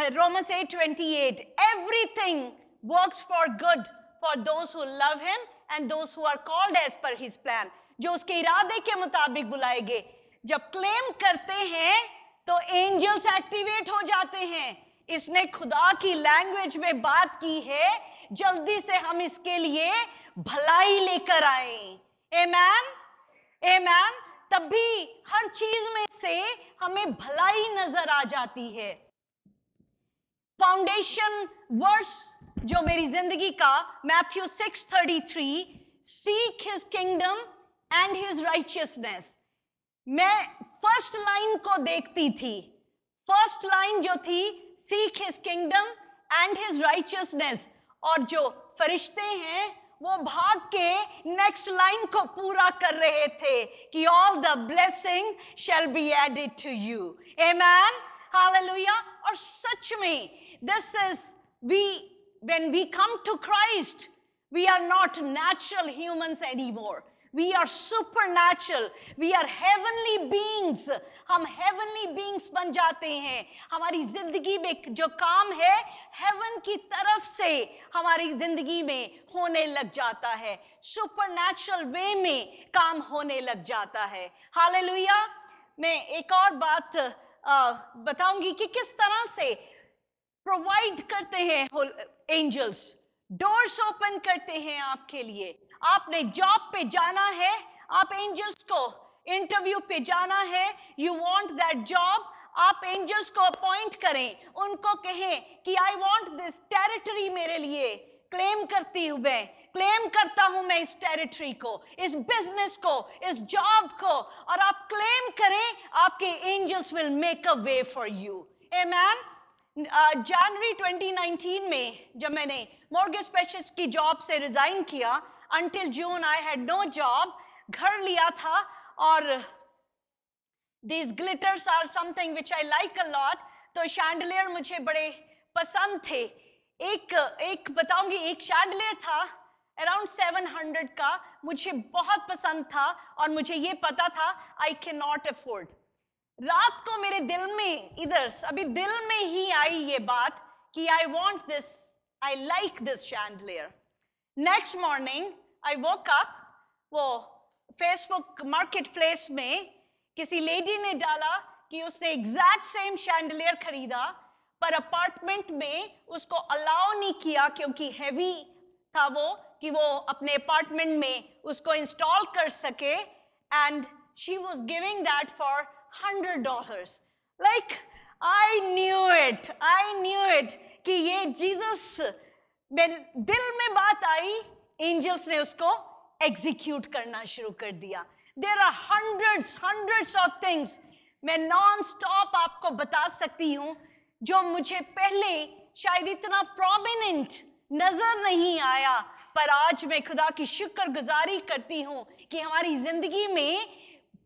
S1: Romans 8:28, everything works for good for those who love him and those who are called as per his plan, जो उसके इरादे के मुताबिक बुलाए गए। जब क्लेम करते हैं तो एंजल्स एक्टिवेट हो जाते हैं। इसने खुदा की लैंग्वेज में बात की है, जल्दी से हम इसके लिए भलाई लेकर आए। आमेन, आमेन। तभी हर चीज में से हमें भलाई नजर आ जाती है। फाउंडेशन वर्स जो मेरी जिंदगी का, Matthew 6:33, seek his kingdom and his righteousness. मैं फर्स्ट लाइन को देखती थी, फर्स्ट लाइन जो थी, seek his kingdom and his righteousness, और जो फरिश्ते हैं वो भाग के नेक्स्ट लाइन को पूरा कर रहे थे कि all the blessing shall be added to you. Amen, hallelujah. और सच में this is when we come to Christ, we are not natural humans anymore. We are supernatural. We are heavenly beings. हम heavenly beings बन जाते हैं। हमारी जिंदगी में जो काम है, heaven की तरफ से हमारी जिंदगी में होने लग जाता है, supernatural way में काम होने लग जाता है। हालेलुया। मैं एक और बात बताऊंगी कि किस तरह से प्रोवाइड करते हैं एंजल्स, डोर्स ओपन करते हैं आपके लिए। आपने जॉब पे जाना है, आप एंजल्स को, इंटरव्यू पे जाना है, यू वांट दैट जॉब, आप एंजल्स को अपॉइंट करें, उनको कहें कि आई वांट दिस टेरिटरी मेरे लिए, क्लेम करती हूं मैं, क्लेम करता हूं मैं इस टेरिटरी को, इस बिजनेस को, इस जॉब को, और आप क्लेम करें, आपके angels will make a way for you. Amen. जनवरी 2019 में जब मैंने मॉर्गेज स्पेशलिस्ट की जॉब से रिजाइन किया, until June I had no job, घर लिया था, और these glitters are something which I like a lot, तो शैंडलियर मुझे बड़े पसंद थे। एक बताऊंगी, एक शैंडलियर था अराउंड 700 का, मुझे बहुत पसंद था, और मुझे ये पता था आई कैन नॉट अफोर्ड। रात को मेरे दिल में, इधर अभी दिल में ही आई ये बात कि I want this, I like this chandelier. Next morning I woke up, वो फेसबुक मार्केट प्लेस में किसी लेडी ने डाला कि उसने एग्जैक्ट सेम शैंडलियर खरीदा, पर अपार्टमेंट में उसको अलाउ नहीं किया क्योंकि हैवी था वो, कि वो अपने अपार्टमेंट में उसको इंस्टॉल कर सके. And she was giving that for $100. Like I knew it कि ये जीसस, मेरे दिल में बात आई, एंजल्स ने उसको एग्जीक्यूट करना शुरू कर दिया. There are hundreds of things मैं नॉन स्टॉप आपको बता सकती हूं जो मुझे पहले शायद इतना प्रोमिनेंट नजर नहीं आया, पर आज मैं खुदा की शुक्रगुजारी करती हूं कि हमारी जिंदगी में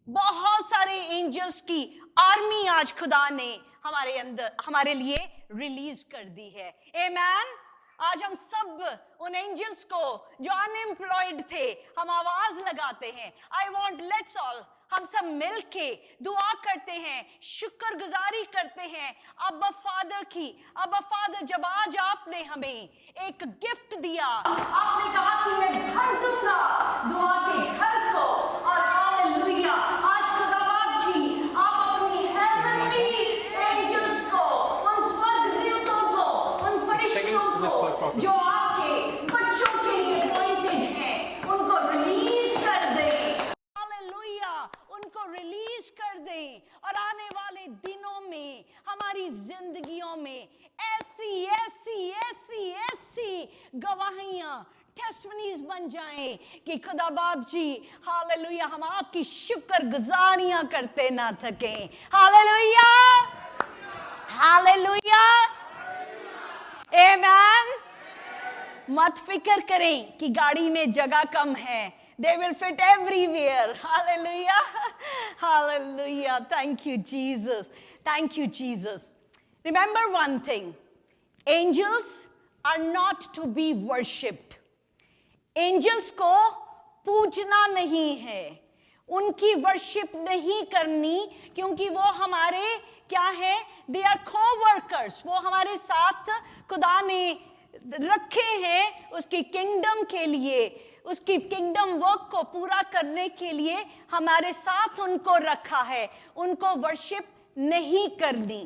S1: बहुत सारे एंजल्स की आर्मी आज खुदा ने हमारे अंदर, हमारे लिए रिलीज कर दी है. आमेन. आज हम सब उन एंजल्स को जो अनएम्प्लॉयड थे, हम आवाज लगाते हैं. आई वॉन्ट लेट्स ऑल, हम सब मिलके दुआ करते हैं, शुक्रगुजारी करते हैं अब्बा फादर की. अब्बा फादर, जब आज आपने हमें एक गिफ्ट दिया, आपने कहा कि मैं भर दूंगा दुआ के घर को, और हालेलुया, आज खुदावंद जी आप अपनी हेवनली एंजल्स को, उन स्वर्गदूतों को, उन फरिश्तों को जो आपके बच्चों के लिए अपॉइंटेड हैं, उनको रिलीज कर दें. हालेलुया, उनको रिलीज कर दें. और आने वाले दिनों में हमारी जिंदगियों में ऐसी ऐसी ऐसी ऐसी गवाहियां, टेस्टमनीज बन जाएं कि खुदा बाप जी, हालेलुया, हम आपकी शुक्रगुजारियां करते ना थकें. हालेलुया, हालेलुया, आमेन. मत फिक्र करें कि गाड़ी में जगह कम है. They will fit everywhere. Hallelujah. Hallelujah. Thank you, Jesus. Thank you, Jesus. Remember one thing. Angels are not to be worshipped. Angels को पूजना नहीं है, उनकी वर्शिप नहीं करनी, क्योंकि वो हमारे क्या है? They are co-workers. वो हमारे साथ खुदा ने रखे हैं उसकी किंगडम के लिए, उसकी किंगडम वर्क को पूरा करने के लिए हमारे साथ उनको रखा है. उनको वर्शिप नहीं करनी.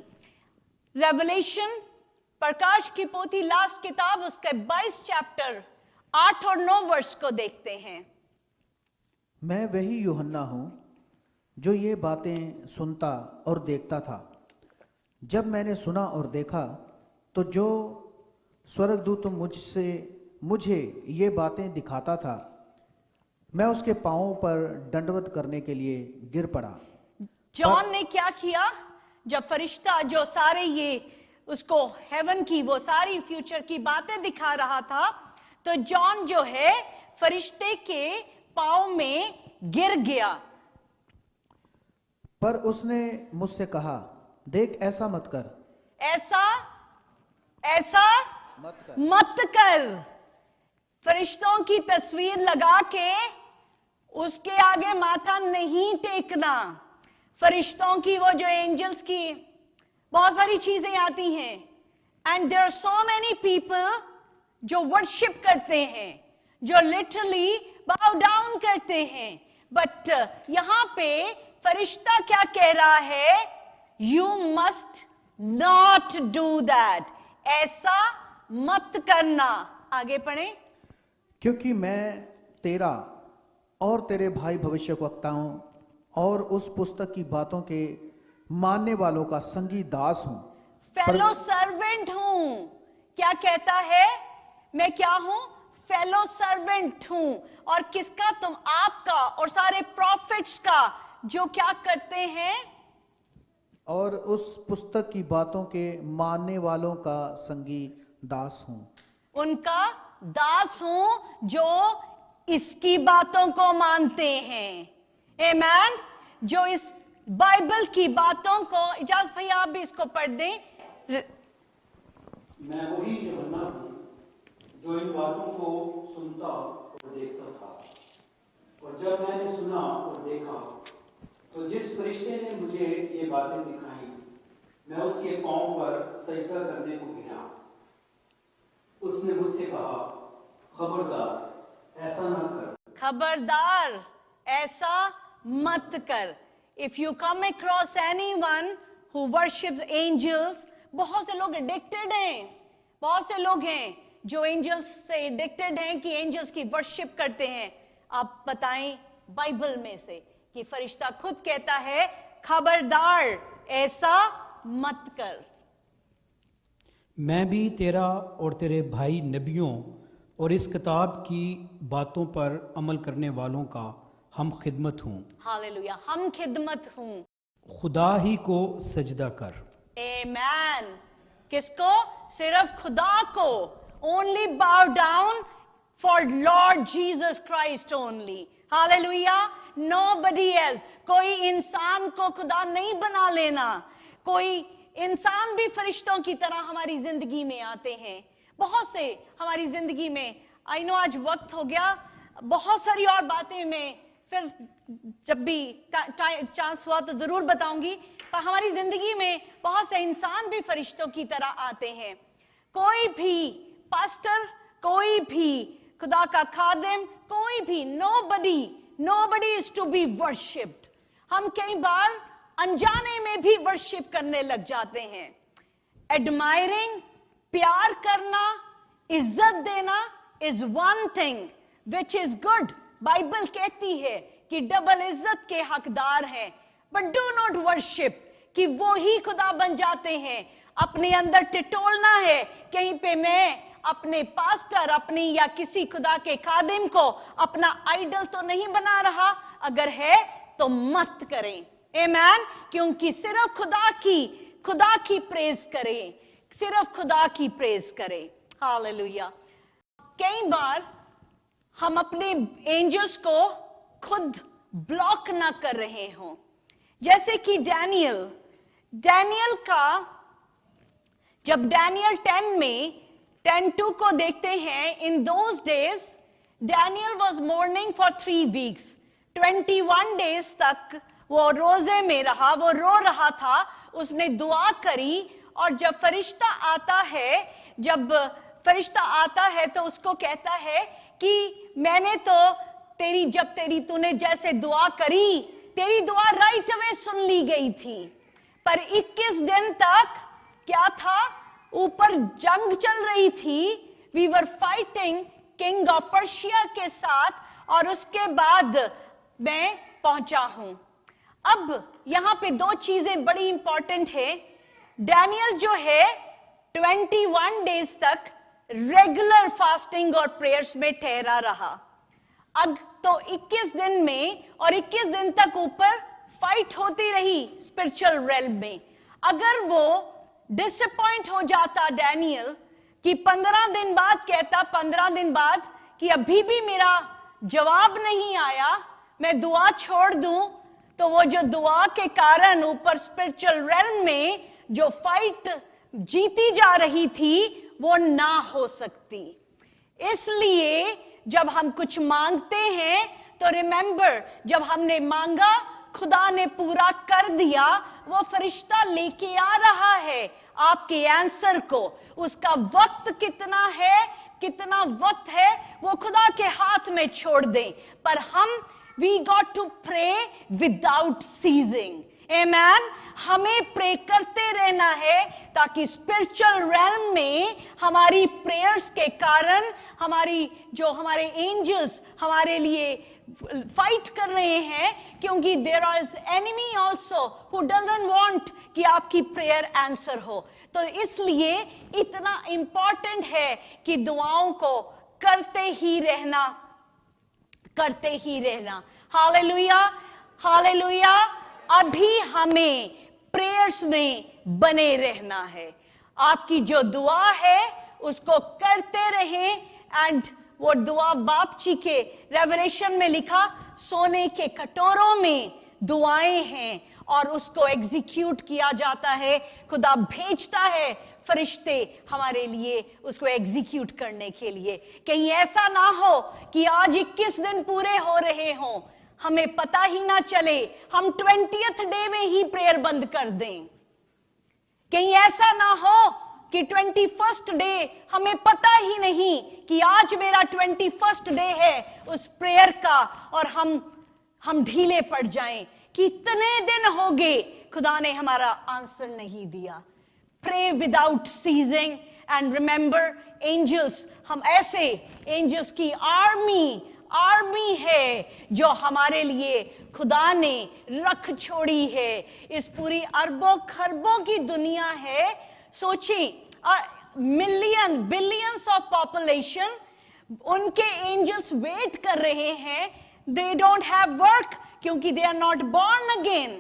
S1: रेवलेशन, प्रकाश की पोथी, लास्ट किताब, उसके 22 चैप्टर 8 और 9 वर्ष को देखते हैं.
S2: मैं वही यूहन्ना हूं जो ये बातें सुनता और देखता था. जब मैंने सुना और देखा तो जो स्वर्गदूत मुझे ये बातें दिखाता था, मैं उसके पांवों पर दंडवत करने के लिए गिर पड़ा.
S1: जॉन ने क्या किया? जब फरिश्ता जो सारे ये उसको हेवन की वो सारी फ्यूचर की बातें दिखा रहा था, तो जॉन जो है फरिश्ते के पांव में गिर गया.
S2: पर उसने मुझसे कहा, देख, ऐसा मत कर,
S1: ऐसा मत कर. फरिश्तों की तस्वीर लगा के उसके आगे माथा नहीं टेकना. फरिश्तों की वो जो एंजल्स की बहुत सारी चीजें आती हैं, and there are so many people जो वर्शिप करते हैं, जो लिटरली बाउ डाउन करते हैं. बट यहां पे फरिश्ता क्या कह रहा है? You must not do that. ऐसा मत करना. आगे पढ़ें.
S2: क्योंकि मैं तेरा और तेरे भाई भविष्यवक्ताओं और उस पुस्तक की बातों के मानने वालों का संगी दास हूं.
S1: फेलो सर्वेंट हूं. क्या कहता है? मैं क्या हूं? फेलो सर्वेंट हूं. और किसका? तुम आपका और सारे प्रॉफिट्स का, जो क्या करते हैं?
S2: और उस पुस्तक की बातों के मानने वालों का संगी दास हूं. उनका
S1: दास हूं जो इसकी बातों को मानते हैं. आमेन. जो इस बाइबल की बातों को, इजाज़त भैया आप भी इसको पढ़ दें.
S3: मैं वही यूहन्ना हूं जो इन बातों को सुनता और देखता था. और जब मैंने सुना और देखा तो जिस फरिश्ते ने मुझे ये बातें दिखाई, मैं उसके पांव पर सजदा करने को गिरा. उसने मुझसे कहा, खबरदार ऐसा न कर.
S1: खबरदार ऐसा मत कर. If you come across anyone who worships angels, बहुत से लोग एडिक्टेड हैं, बहुत से लोग हैं जो एंजल्स से एडिक्टेड हैं कि एंजल्स की वर्शिप करते हैं। आप बताएं बाइबल में से कि फरिश्ता खुद कहता है खबरदार ऐसा मत कर।
S3: मैं भी तेरा और तेरे भाई नबियों और इस किताब की बातों पर अमल करने वालों का हम खिदमत हूँ।
S1: हालेलुया, हम खिदमत हूँ।
S3: खुदा ही को सजदा कर।
S1: आमेन। किसको? सिर्फ खुदा को। ओनली बाउ down for Lord Jesus Christ only. Hallelujah, nobody else. कोई इंसान को खुदा नहीं बना लेना। कोई इंसान भी फरिश्तों की तरह हमारी जिंदगी में आते हैं, बहुत से हमारी जिंदगी में। आई नो आज वक्त हो गया, बहुत सारी और बातें मैं फिर जब भी चांस हुआ तो जरूर बताऊंगी, पर हमारी जिंदगी में बहुत से इंसान भी फरिश्तों की तरह आते हैं। कोई भी पास्टर, कोई भी खुदा का खादिम, कोई भी, nobody is to be worshipped. हम कई बार अनजाने में भी वर्शिप करने लग जाते हैं। एडमायरिंग, प्यार करना, इज्जत देना is one thing which is good. Bible कहती है कि डबल इज्जत के हकदार हैं, बट डू नॉट वर्शिप, कि वो ही खुदा बन जाते हैं। अपने अंदर टिटोलना है कहीं पे मैं अपने पास्टर, अपनी या किसी खुदा के खादिम को अपना आइडल तो नहीं बना रहा। अगर है तो मत करें। आमेन। क्योंकि सिर्फ खुदा की प्रेज करें, सिर्फ खुदा की प्रेज करें। हालेलुया। कई बार हम अपने एंजल्स को खुद ब्लॉक ना कर रहे हों, जैसे कि डैनियल का, जब डैनियल 10 में 10:2 को देखते हैं, in those days Daniel was morning for 3 weeks. 21 days तक वो रोजे में रहा, वो रो रहा था, उसने दुआ करी। और जब फरिश्ता आता है तो उसको कहता है कि मैंने तो तूने जैसे दुआ करी, तेरी दुआ राइट अवे सुन ली गई थी। पर 21 दिन तक क्या था? ऊपर जंग चल रही थी। We were fighting king of Persia के साथ, और उसके बाद मैं पहुंचा हूं। अब यहां पे 2 चीजें बड़ी इंपॉर्टेंट है। डैनियल जो है 21 डेज तक रेगुलर फास्टिंग और प्रेयर्स में ठहरा रहा। अब तो 21 दिन में और 21 दिन तक ऊपर फाइट होती रही स्पिरिचुअल रेल्म में। अगर वो डिसअपॉइंट हो जाता डैनियल कि 15 दिन बाद कहता, 15 दिन बाद कि अभी भी मेरा जवाब नहीं आया, मैं दुआ छोड़ दूं, तो वो जो दुआ के कारण ऊपर स्पिरिचुअल रेल्म में जो फाइट जीती जा रही थी वो ना हो सकती। इसलिए जब हम कुछ मांगते हैं तो रिमेंबर, जब हमने मांगा खुदा ने पूरा कर दिया। वो फरिश्ता लेके आ रहा है आपके आंसर को। उसका वक्त कितना वक्त है वो खुदा के हाथ में छोड़ दें। पर हम we got to pray without ceasing. Amen. हमें प्रे करते रहना है ताकि स्पिरिचुअल रेल्म में हमारी प्रेयर्स के कारण हमारे एंजल्स हमारे लिए फाइट कर रहे हैं, क्योंकि there is enemy also who doesn't want कि आपकी प्रेयर आंसर हो। तो इसलिए इतना इंपॉर्टेंट है कि दुआओं को करते ही रहना। Hallelujah, hallelujah. अभी हमें प्रेयर्स में बने रहना है। आपकी जो दुआ है उसको करते रहें। एंड वो दुआ बाप जी के रेवलेशन में लिखा, सोने के कटोरों में दुआएं हैं और उसको एग्जीक्यूट किया जाता है। खुदा भेजता है फरिश्ते हमारे लिए उसको एग्जीक्यूट करने के लिए। कहीं ऐसा ना हो कि आज 21 दिन पूरे हो रहे हों, हमें पता ही ना चले, हम 20th डे में ही प्रेयर बंद कर दें। कहीं ऐसा ना हो कि 21st डे हमें पता ही नहीं कि आज मेरा 21st डे है उस प्रेयर का, और हम ढीले पड़ जाएं। कितने दिन हो गए खुदा ने हमारा आंसर नहीं दिया। pray without ceasing, and remember angels, हम ऐसे angels की आर्मी है जो हमारे लिए खुदा ने रख छोड़ी है। इस पूरी अरबों खरबों की दुनिया है, सोचिए मिलियन बिलियंस ऑफ पॉपुलेशन, उनके एंजल्स वेट कर रहे हैं। दे डोंट हैव वर्क क्योंकि they are not born again,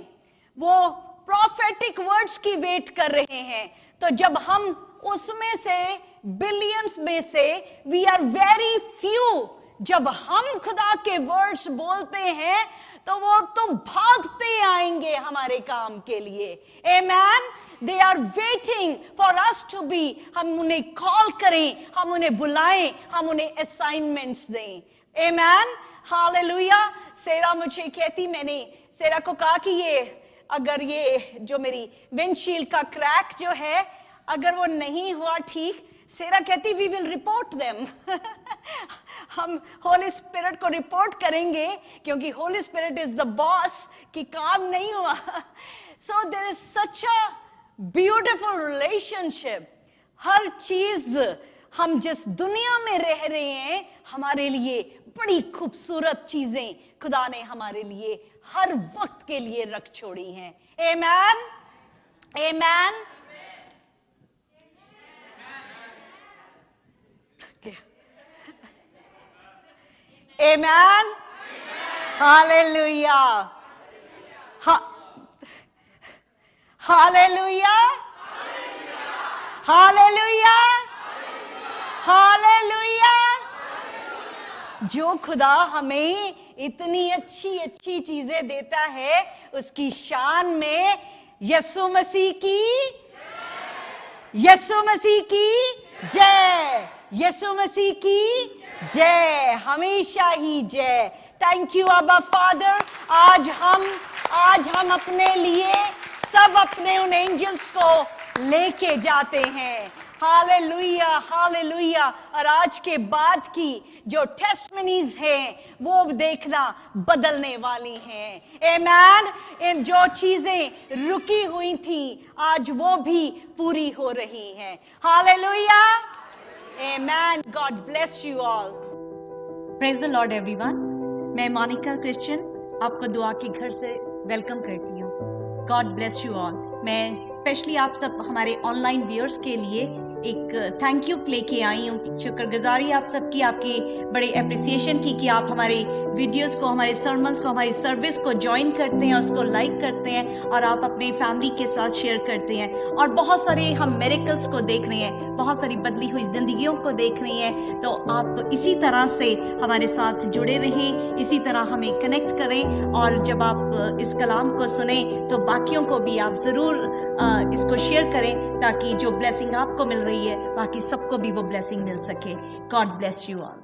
S1: वो प्रोफेटिक वर्ड्स की वेट कर रहे हैं। तो जब हम उसमें से बिलियंस में से वी आर वेरी फ्यू, जब हम खुदा के वर्ड्स बोलते हैं तो वो तो भागते आएंगे हमारे काम के लिए। Amen. They are waiting for us to be, हम उन्हें कॉल करें, हम उन्हें बुलाएं, हम उन्हें असाइनमेंट्स दें। आमेन, हालेलुया। सेरा मुझे कहती, मैंने सेरा को कहा कि ये अगर ये जो मेरी विंडशील्ड का क्रैक जो है अगर वो नहीं हुआ ठीक, सेरा कहती वी विल रिपोर्ट देम हम होली स्पिरिट को रिपोर्ट करेंगे क्योंकि Holy Spirit is the boss कि काम नहीं हुआ। So there is such a beautiful relationship. हर चीज हम जिस दुनिया में रह रहे हैं हमारे लिए बड़ी खूबसूरत चीजें खुदा ने हमारे लिए हर वक्त के लिए रख छोड़ी हैं। आमेन, आमेन। Amen. Hallelujah. Hallelujah. Hallelujah. Hallelujah. जो खुदा हमें इतनी अच्छी अच्छी चीजें देता है उसकी शान में यीशु मसीह की जय, यीशु मसीह की जय, हमेशा ही जय। थैंक यू अब्बा फादर। आज हम अपने लिए सब अपने उन एंजल्स को लेके जाते हैं। Hallelujah, hallelujah. और आज के बाद की जो टेस्टमनीज हैं वो देखना बदलने वाली हैं। आमेन। इन जो चीजें रुकी हुई थी आज वो भी पूरी हो रही हैं। Hallelujah, amen. God bless you all.
S4: Praise the Lord everyone. मैं मोनिका क्रिश्चियन आपको दुआ के घर से वेलकम करती हूँ। God bless you all. मैं स्पेशली आप सब हमारे ऑनलाइन व्यूअर्स के लिए एक थैंक यू लेके आई हूँ। शुक्रगुजारी आप सबकी, आपकी बड़ी अप्रिसिएशन की कि आप हमारे वीडियोस को, हमारे सर्मन्स को, हमारी सर्विस को ज्वाइन करते हैं, उसको लाइक करते हैं और आप अपनी फैमिली के साथ शेयर करते हैं। और बहुत सारे हम मिरेकल्स को देख रहे हैं, बहुत सारी बदली हुई जिंदगियों को देख रहे हैं। तो आप इसी तरह से हमारे साथ जुड़े रहें, इसी तरह हमें कनेक्ट करें। और जब आप इस कलाम को सुने तो बाकियों को भी आप ज़रूर इसको शेयर करें ताकि जो ब्लेसिंग आपको मिल रही है बाकी सबको भी वो ब्लेसिंग मिल सके। God bless you all.